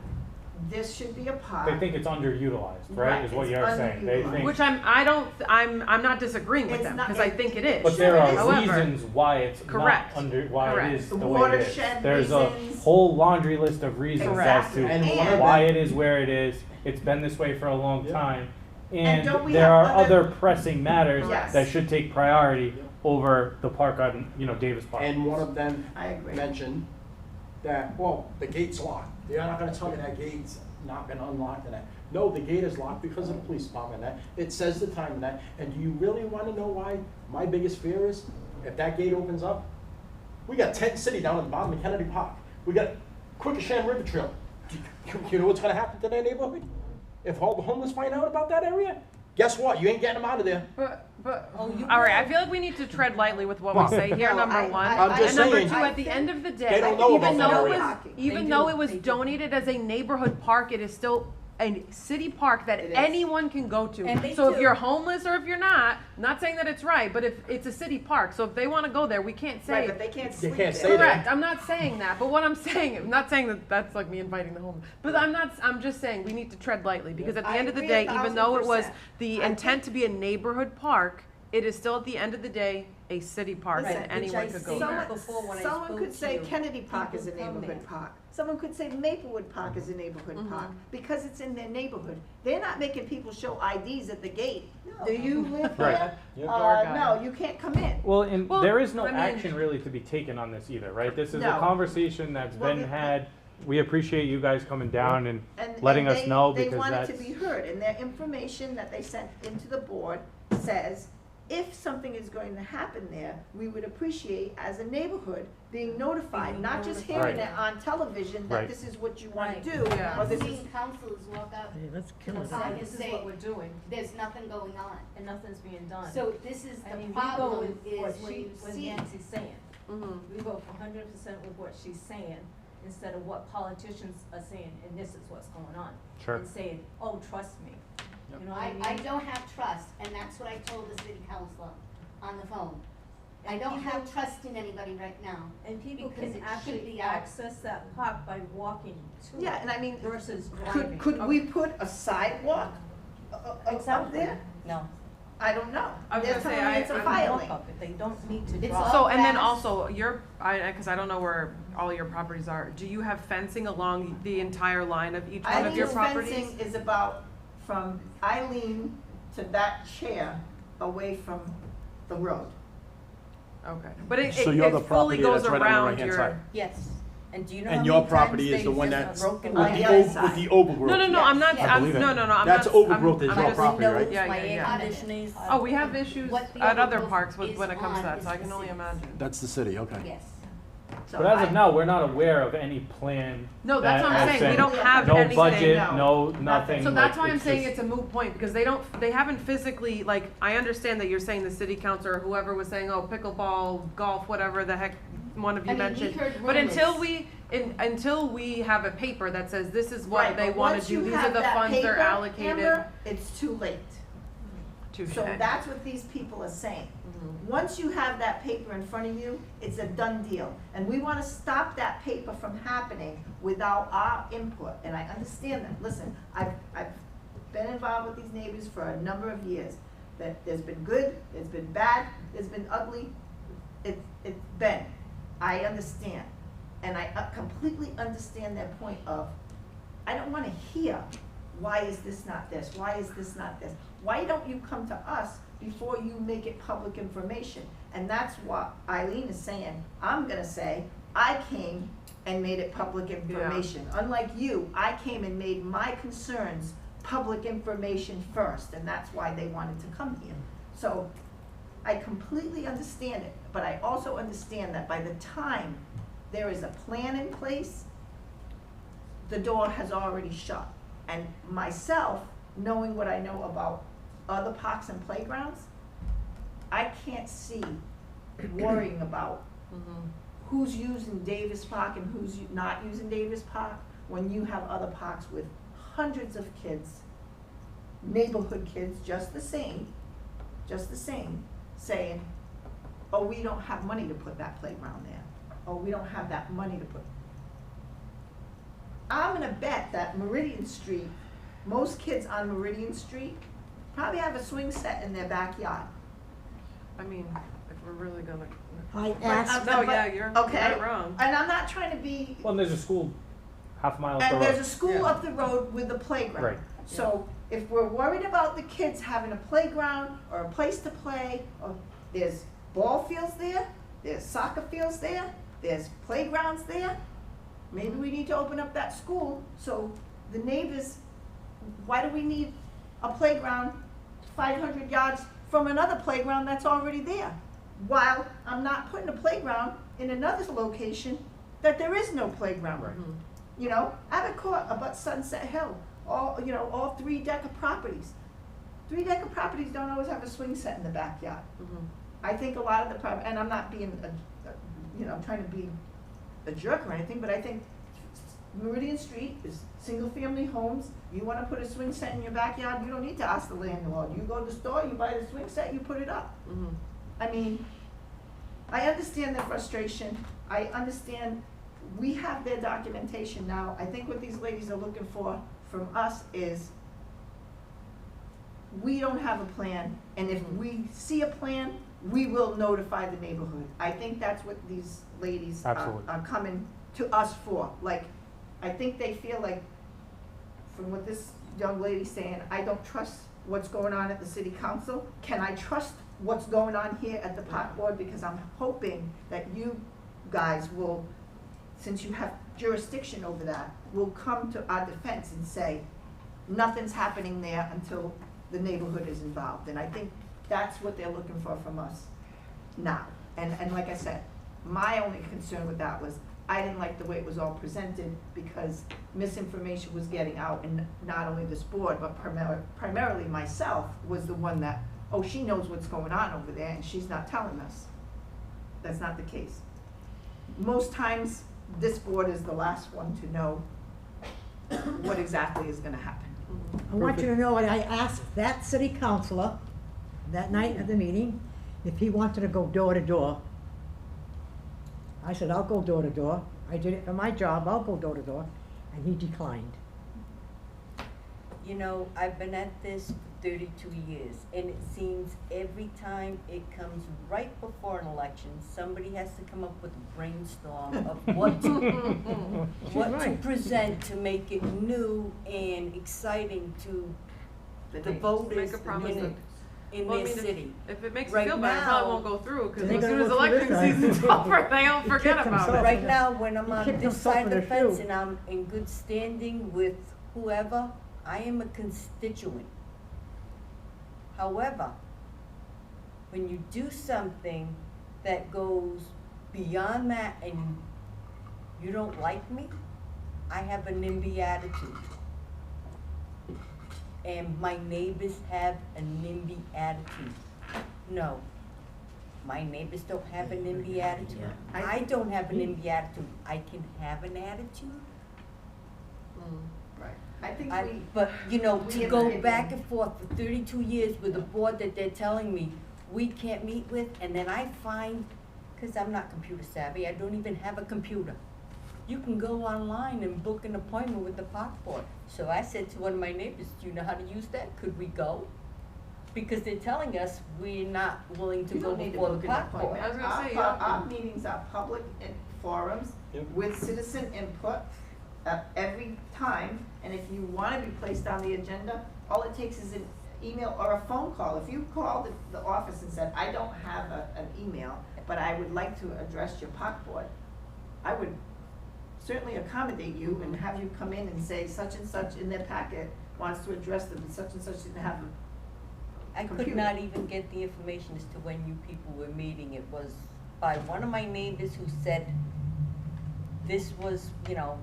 this should be a park. They think it's underutilized, right, Right, is what it's you're saying. They underutilized. think, Which I'm not disagreeing with It's them, not- because I think it is. but there are However- reasons why it's not Correct. why Correct. it is The the way it is. watershed There's reasons. a whole laundry list of reasons as Exactly. to And one of why them- it is where it is. It's been this way for a long Yeah. time. And don't we there have are other- other pressing matters Yes. that should take priority over the park on, Davis Park. And one of them I agree. mentioned that, well, the gate's locked. They're not gonna tell me that gate's not been unlocked and that. No, the gate is locked because of the police department and that. It says the time and that. And do you really wanna know why my biggest fear is? If that gate opens up, we got Tent City down at the bottom of Kennedy Park. We got Quikasham River Trail. You know what's gonna happen to that neighborhood? If all the homeless find out about that area, guess what? You ain't getting them out of there. But, all right, I feel like we need to tread lightly with what we say here, No, number one. I'm just And number saying. two, at the end of the day, They don't know even about though that it was, area. even though it was donated as a neighborhood park, it is still a city park that It is. anyone can go to. And they So if do. you're homeless or if you're not saying that it's right, but if it's a city park, so if they wanna go there, we can't say. Right, but they can't sleep can't there. say that. Correct, I'm not saying that, but what I'm saying, I'm not saying that that's like me inviting the homeless, but I'm just saying we need to tread lightly, because at the I end of the agree day, even though it was 1000%. the I intent to be a neighborhood park, it is still at the end of the day a city park Listen, that anyone could go there. before when I Someone spoke could to say you, Kennedy Park is a people come neighborhood there. park. Someone could say Maplewood Park is a neighborhood Mm-hmm. park, because it's in their neighborhood. They're not making people show IDs at the gate. Do you live Right. here? Door guy. No, you can't come in. Well, and Well, there is no I mean- action really to be taken on this either, right? This is No. a conversation that's Well, been had. We appreciate you guys coming down and letting And us know they because want it that's. to be heard, and their information that they sent into the board says, if something is going to happen there, we would appreciate, as a neighborhood, being notified, Being not just notified. hearing it on television, that Right. this is what you wanna Right. do, Yeah. or this is. Seeing counselors walk up Let's to the side and This is say, what we're doing, there's nothing going on. and nothing's being done. So this is I the mean, we go problem, with what is when she, you what see. Nancy's saying. Mhm. We go for 100% with what she's saying, instead of what politicians are saying, and this is what's going on. Sure. And saying, oh, trust me. You know what I mean? I don't have trust, and that's what I told the city councilor on the phone. I And don't people- have trust in anybody right now. And people because can it should actually be out. access that park by walking to it. Yeah, and I mean, Versus driving. could we put a sidewalk up Exactly. there? No. I don't know. I was They're gonna say, telling me it's a I'm- filing. Walk up it. They don't need to It's drive. all So, and then grass. also, because I don't know where all your properties are, do you have fencing along the entire line of each one of your Eileen's properties? fencing is about from Eileen to that chair away from the road. Okay, but it So you're the it fully property goes that's right on the around right-hand your. side. Yes. And do you know And how your many property times is the they one just that's broken with on my the the, other with side. the overgrowth. No, I'm not, I believe it. no, I'm That's not. overgrowth is I'm your just- property, right? Yeah, my yeah, air yeah. conditioners. Oh, we have issues What the at other overgrowth parks is when it comes to on that, so I can is only the imagine. That's the city, okay. Yes. So But as of I- now, we're not aware of any plan. No, that's what I'm that- saying, we don't have No anything. budget, no. no, Nothing. nothing. So that's like, why I'm saying just- it's a moot point, because they haven't physically, like, I understand that you're saying the city council or whoever was saying, oh, pickleball, golf, whatever the heck one of you I mean, we mentioned. heard But until rumors. until we have a paper that says this is what Right, they but wanna once do, you these are have the that funds they're paper, allocated. Amber, it's too late. Touche. So that's what these people are saying. Once you have that paper in front of you, it's a done deal. And we wanna stop that paper from happening without our input, and I understand that. Listen, I've been involved with these neighbors for a number of years. That there's been good, there's been bad, there's been ugly, it's been. I understand. And I completely understand their point of, I don't wanna hear, why is this not this? Why is this not this? Why don't you come to us before you make it public information? And that's what Eileen is saying. I'm gonna say, I came and made it public information. Unlike you, I came and made my concerns public information first, and that's why they wanted to come here. So I completely understand it, but I also understand that by the time there is a plan in place, the door has already shut. And myself, knowing what I know about other parks and playgrounds, I can't see worrying about who's using Davis Park and who's not using Davis Park when you have other parks with hundreds of kids, neighborhood kids, just the same, saying, oh, we don't have money to put that playground there. Oh, we don't have that money to put. I'm gonna bet that Meridian Street, most kids on Meridian Street probably have a swing set in their backyard. I mean, if we're really gonna. I asked, No, yeah, you're Okay. not wrong. And I'm not trying to be, Well, and there's a school half a mile up the and road. there's a school up the road with a playground. Right. So if we're worried about the kids having a playground or a place to play, or there's ball fields there, there's soccer fields there, there's playgrounds there, maybe we need to open up that school so the neighbors, why do we need a playground 500 yards from another playground that's already there? While I'm not putting a playground in another location that there is no playground. Right. You know, Abbott Court about Sunset Hill, all 3-decker properties. 3-decker properties don't always have a swing set in the backyard. I think a lot of the and I'm not being, trying to be a jerk or anything, but I think Meridian Street is single-family homes. You wanna put a swing set in your backyard, you don't need to ask the landlord. You go to the store, you buy the swing set, you put it up. I mean, I understand their frustration. I understand we have their documentation now. I think what these ladies are looking for from us is we don't have a plan, and if we see a plan, we will notify the neighborhood. I think that's what these ladies Absolutely. are coming to us for. Like, I think they feel like, from what this young lady's saying, I don't trust what's going on at the city council. Can I trust what's going on here at the park board? Because I'm hoping that you guys will, since you have jurisdiction over that, will come to our defense and say, nothing's happening there until the neighborhood is involved. And I think that's what they're looking for from us now. And like I said, my only concern with that was I didn't like the way it was all presented because misinformation was getting out, and not only this board, but primarily myself was the one that, oh, she knows what's going on over there and she's not telling us. That's not the case. Most times, this board is the last one to know what exactly is gonna happen. I want you to know, I asked that city councilor that night at the meeting if he wanted to go door to door. I said, I'll go door to door. I did it for my job, I'll go door to door, and he declined. You know, I've been at this for 32 years, and it seems every time it comes right before an election, somebody has to come up with a brainstorm of what to present to make it new and exciting to the voters Make a promise in, that- in Well, I their mean, city. If it makes Right you feel better, it probably now- won't go through, because They're as gonna soon as go through election this time. season's over, they'll forget kicked about himself. it. Right now, when I'm He on kicked this himself side in of the the fence shoe. and I'm in good standing with whoever, I am a constituent. However, when you do something that goes beyond that and you don't like me, I have a NIMBY attitude. And my neighbors have a NIMBY attitude. No, my neighbors don't have a NIMBY attitude. I don't have a NIMBY attitude. I can have an attitude. Right. I think But, you know, we to have go an back opinion. and forth for 32 years with a board that they're telling me we can't meet with, and then I find, because I'm not computer savvy, I don't even have a computer. You can go online and book an appointment with the park board. So I said to one of my neighbors, do you know how to use that? Could we go? Because they're telling us we're not willing to You go don't need to before the book an park board. appointment. I was gonna say, Our meetings are public forums Yep. with citizen input every time. And if you wanna be placed on the agenda, all it takes is email or a phone call. If you called the office and said, I don't have an email, but I would like to address your POC board, I would certainly accommodate you and have you come in and say such and such in their packet wants to address them, and such didn't have them. I could Computer. not even get the information as to when you people were meeting. It was by one of my neighbors who said this was, you know,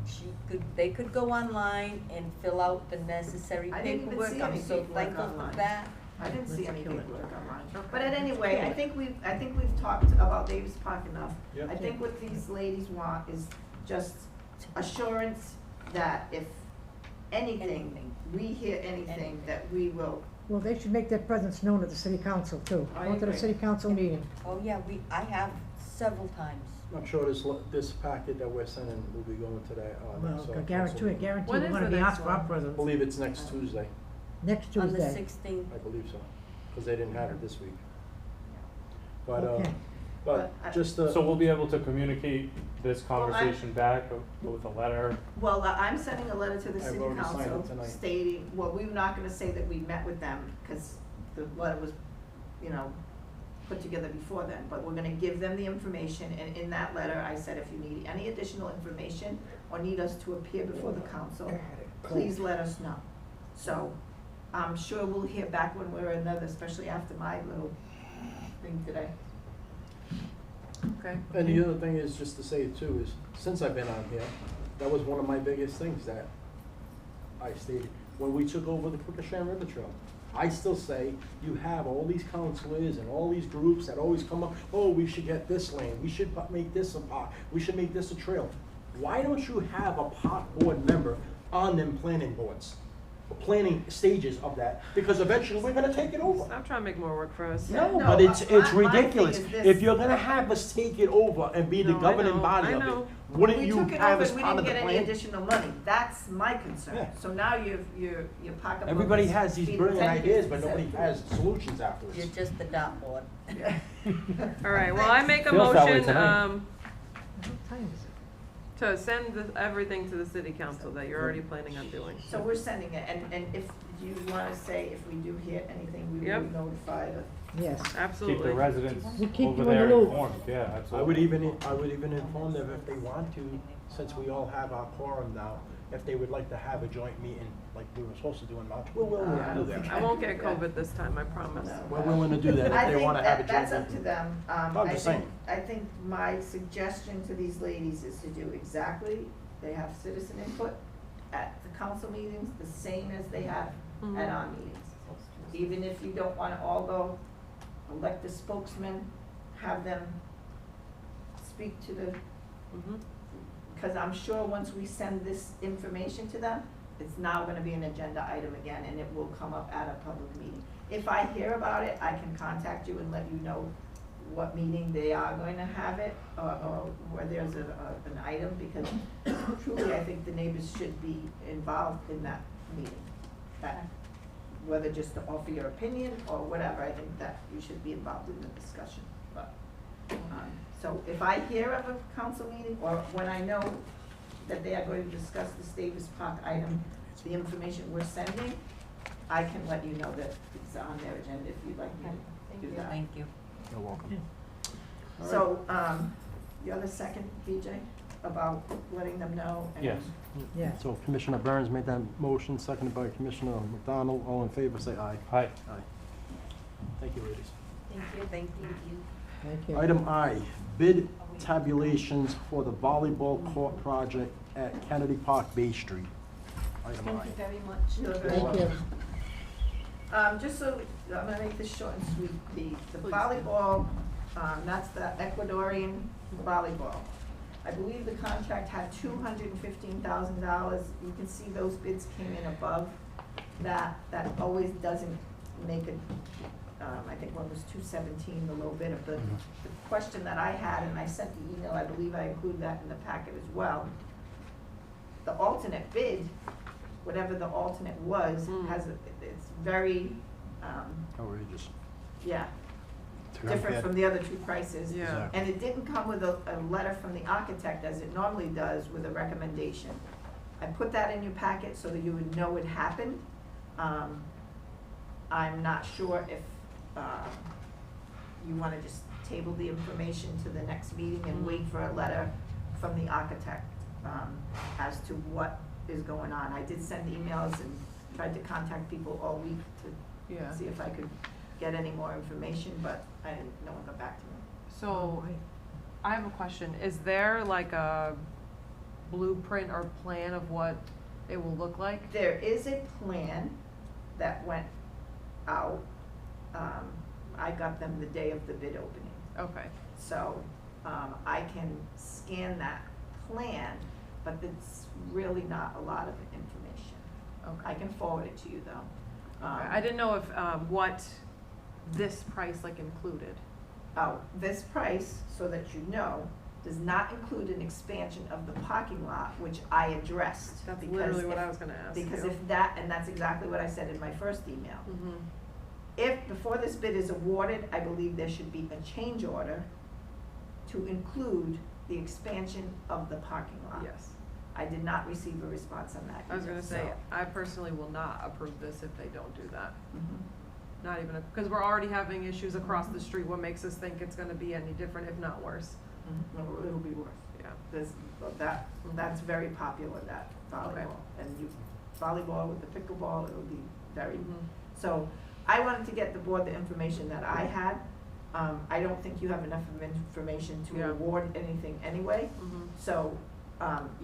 they could go online and fill out the necessary I didn't even paperwork. see I'm any so paperwork thankful online. for that. I didn't see any kill it. paperwork online. But at any way, I think we've talked about Davis Park enough. Yep. I think what these ladies want is just assurance that if anything, we hear anything, that we will. Well, they should make their presence known at the city council too. I Go to the agree. city council meeting. Oh, yeah, I have several times. I'm sure this packet that we're sending will be going to that, Well, next, I guarantee, council meeting. we're When is gonna the be next asked for our one? I presence believe it's next Tuesday, next On the Tuesday. 16th. I believe so, because they didn't have it this week. But, Okay. but But, just, So we'll be able to communicate this Well, conversation back with a letter. Well, I'm sending a letter to the I've city already signed council it tonight. stating, well, we're not gonna say that we met with them, cause the letter was, you know, put together before then, but we're gonna give them the information, and in that letter, I said, if you need any additional information or need us to appear before the council, please let us know. So, I'm sure we'll hear back one way or another, especially after my little thing today. Okay. and the other thing is, just to say it too, is since I've been on here, that was one of my biggest things that I stated, when we took over the Quequechan River Trail. I still say, you have all these counselors and all these groups that always come up, oh, we should get this lane, we should make this a park, we should make this a trail. Why don't you have a park board member on them planning boards? Planning stages of that, because eventually we're gonna take it over. Stop trying to make more work for us. Yeah, No, no, but it's my thing ridiculous. is this. If you're gonna have us take it over and be the No, I governing know, body I of it, know. wouldn't We you took it have over us and we part of didn't the get any plan? additional money, that's my concern. Yeah. So now your pocketbook Everybody is has these being brilliant tempted ideas, to but set nobody food. has solutions afterwards. You're just the dot board. All right, well, I make a Feels that way motion, tonight. What time is it? to send everything to the city council that you're already planning on doing. So we're sending it, and if you wanna say, if we do hear anything, we will Yep. notify the. Yes. Keep the Absolutely. residents We keep over you in the there loop. informed, yeah, I absolutely. would even inform them if they want to, since we all have our quorum now, if they would like to have a joint meeting like we were supposed to do in March, we're willing to do that. I won't get COVID this time, I promise. We're willing to do that if they wanna have a joint That's up to meeting. them. I'm just saying. I think my suggestion to these ladies is to do exactly, they have citizen input at the council meetings, the same as they have at our meetings. Even if you don't wanna all go, elect a spokesman, have them speak to the, Mhm. because I'm sure once we send this information to them, it's now gonna be an agenda item again, and it will come up at a public meeting. If I hear about it, I can contact you and let you know what meeting they are going to have it, or where there's an item, because truly, I think the neighbors should be involved in that meeting. That, whether just to offer your opinion or whatever, I think that you should be involved in the discussion, but, so if I hear of a council meeting, or when I know that they are going to discuss this Davis Park item, the information we're sending, I can let you know that it's on their agenda if you'd like me to do that. Thank you. You're welcome. So, the other second, BJ, about letting them know and. Yes. Yeah. So Commissioner Burns made that motion, seconded by Commissioner McDonald. All in favor, say aye. Hi. Aye. Thank you, ladies. Thank you, thank you. Thank you. Item I, bid tabulations for the volleyball court project at Kennedy Park, Bay Street. Item Thank I. you very much. You're very Thank you. welcome. Just so, I'm gonna make this short and sweet, the volleyball, that's the Ecuadorian volleyball. I believe the contract had $215,000, you can see those bids came in above that always doesn't make it, I think one was 217, the low bid of the question that I had, and I sent the email, I believe I included that in the packet as well. The alternate bid, whatever the alternate was, it's very, Outrageous. yeah, To different compare- from the other two prices. Yeah. Exactly. And it didn't come with a letter from the architect as it normally does with a recommendation. I put that in your packet so that you would know it happened. I'm not sure if, you wanna just table the information to the next meeting and wait for a letter from the architect, as to what is going on. I did send emails and tried to contact people all week Yeah. to see if I could get any more information, but no one got back to me. So, I have a question. Is there like a blueprint or plan of what it will look like? There is a plan that went out. I got them the day of the bid opening. Okay. So, I can scan that plan, but it's really not a lot of information. I Okay. can forward it to you though. I didn't know if, what this price like included. Oh, this price, so that you know, does not include an expansion of the parking lot, which I addressed. That's because literally what if- I was gonna ask Because you. if that, and that's exactly what I said in my first email. Mm-hmm. If, before this bid is awarded, I believe there should be a change order to include the expansion of the parking lot. Yes. I did not receive a response on that I was either, gonna say, so- I personally will not approve this if they don't do that. Mhm. Not even, because we're already having issues across the street. What makes us think it's gonna be any different, if not worse? No, it'll be worse. Yeah. There's, that's very popular, that volleyball. And volleyball with the pickleball, it'll be very, Mhm. so I wanted to get the board the information that I had. I don't think you have enough of information to Yeah. award anything anyway. Mhm. So,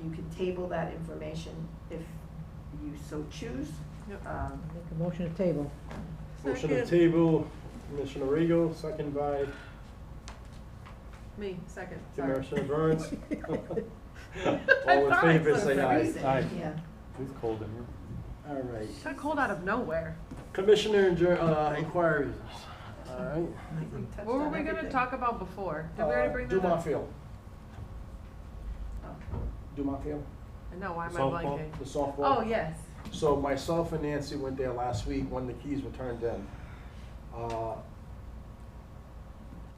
you can table that information if you so choose. Yep. Make a motion to table. Motion to Second. table, Commissioner Rego, second by Me, second, sorry. Commissioner Burns. I All in thought I favor, said say aye. Freezing, Aye. yeah. It's cold in here. All right. It got cold out of nowhere. Commissioner inquiries. All right. I think we touched What were on we gonna everything. talk about before? Did we already bring that Dumont up? Field. Oh. Dumont Field, I know, why am I Softball? blanking? the softball. Oh, yes. So myself and Nancy went there last week when the keys were turned in.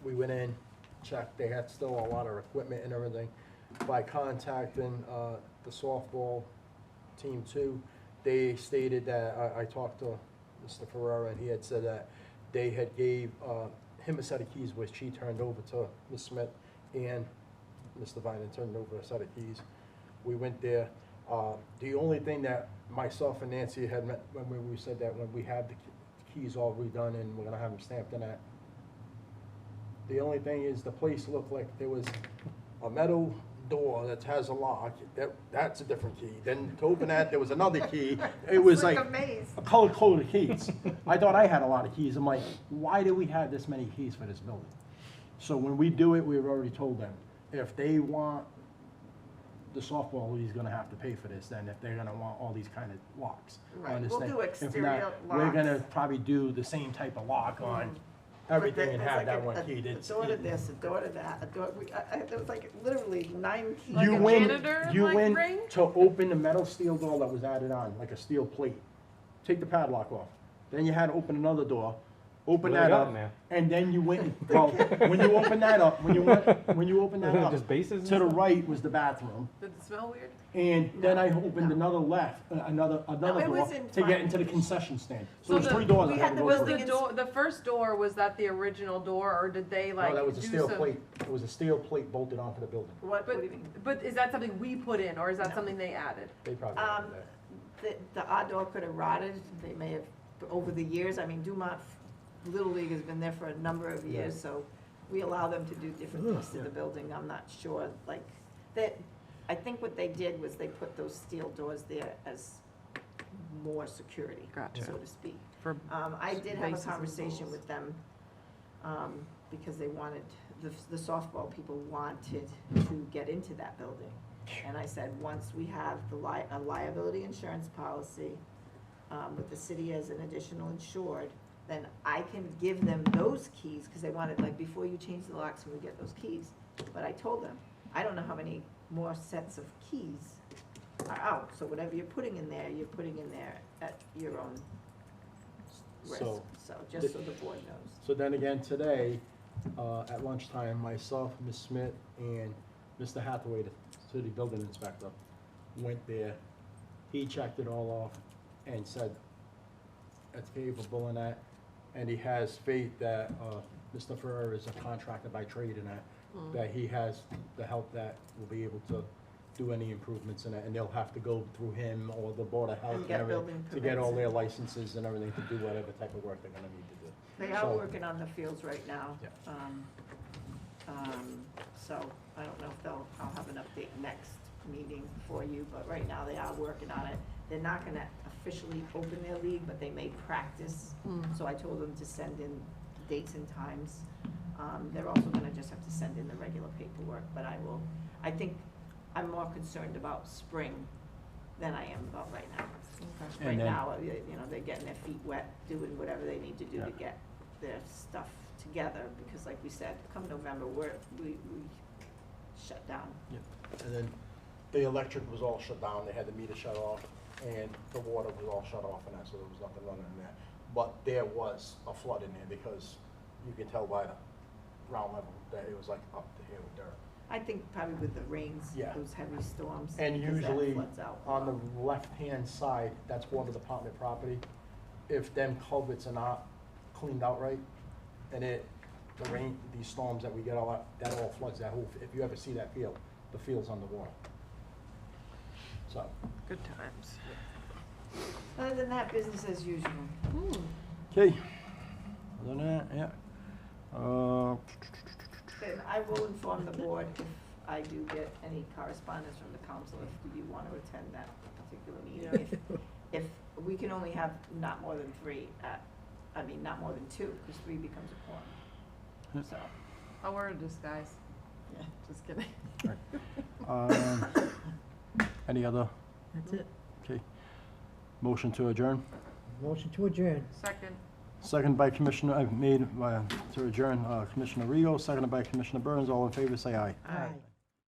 We went in, checked, they had still a lot of equipment and everything. By contacting the softball team too, they stated that, I talked to Mr. Ferrera, and he had said that they had gave him a set of keys, which he turned over to Ms. Smith, and Mr. Vine turned over a set of keys. We went there. The only thing that myself and Nancy had met when we said that when we had the keys all redone and we're gonna have them stamped in that. The only thing is the place looked like there was a metal door that has a lock. That's a different key. Then to open that, there was another key. It was like a maze. a color-coded keys. I thought I had a lot of keys. I'm like, why do we have this many keys for this building? So when we do it, we've already told them, if they want the softball, he's gonna have to pay for this, then if they're gonna want all these kind of locks Right, on this we'll thing. do If exterior not, we're gonna locks. probably do the same type of lock on But everything there- and there's have like that a- one a- key. A It's- door to this, a door to that, a door, there was like literally 9 keys. Like You a win, janitor, you like, win ring? to open the metal steel door that was added on, like a steel plate. Take the padlock off. Then you had to open another door, open What do they that got up, in there? and then you went, well, when you open that up, when you open that up, Just bases and to the stuff? right was the bathroom. Did it smell weird? And then I opened another another it door was in to get front. into the concession stand. So So there's the- 3 doors we I had had to the go Was through. building the door, the first door, was that the original door, or did they like No, that was a do steel some- plate. It was a steel plate bolted onto the building. What do But, you mean? but is that something we put in, or is that No. something they added? They probably had that. The odd door could have rotted, they may have, over the years, I mean, Dumont Little League has been there for a number of years, Yeah. so we allow them to do different things to the building, I'm not sure, like, that, I think what they did was they put those steel doors there as more security, Gotcha. so to speak. For I did have a bases and conversation balls. with them, because they wanted, the softball people wanted to get into that building. And I said, once we have a liability insurance policy, with the city as an additional insured, then I can give them those keys, because they wanted, like, before you change the locks, we get those keys. But I told them, I don't know how many more sets of keys are out, so whatever you're putting in there, you're putting in there at your own risk, So, so, just so the board knows. So then again, today, at lunchtime, myself, Ms. Smith, and Mr. Hathaway, the city building inspector, went there. He checked it all off and said that's capable in that, and he has faith that, Mr. Ferrer is a contractor by trade in that he has the help that will be able to do any improvements in it, and they'll have to go through him or the Board of Health And and get everything, building to get all permits. their licenses and everything to do whatever type of work they're gonna need to do. They are So- working on the fields right now. Yeah. So I don't know if I'll have an update next meeting for you, but right now they are working on it. They're not gonna officially open their league, but they may practice. So I told them to send in dates and times. They're also gonna just have to send in the regular paperwork, but I think I'm more concerned about spring than I am about right now. Right And then- now, they're getting their feet wet, doing whatever they need to do to Yeah. get their stuff together, because like we said, come November, we shut down. And then the electric was all shut down, they had the meter shut off, and the water was all shut off and that, so there was nothing running in there. But there was a flood in there, because you can tell by the ground level that it was like up to here with dirt. I think probably with the rains, Yeah. those heavy storms. And 'cause that usually, floods out. on the left-hand side, that's water department property. If them culverts are not cleaned out right, and the rain, these storms that we get all that all floods that whole, if you ever see that field, the field's underwater. So, Good times. Other than that, business as usual. okay. Other than that, yeah. And I will inform the board if I do get any correspondence from the council, if you want to attend that particular meeting. If we can only have not more than not more than two, because three becomes a quorum. So, Oh, we're in disguise. yeah. Just kidding. Any other, That's it. okay. Motion to adjourn? Motion to adjourn. Second. Second by Commissioner, I've made, to adjourn, Commissioner Rego, seconded by Commissioner Burns. All in favor, say aye. Aye.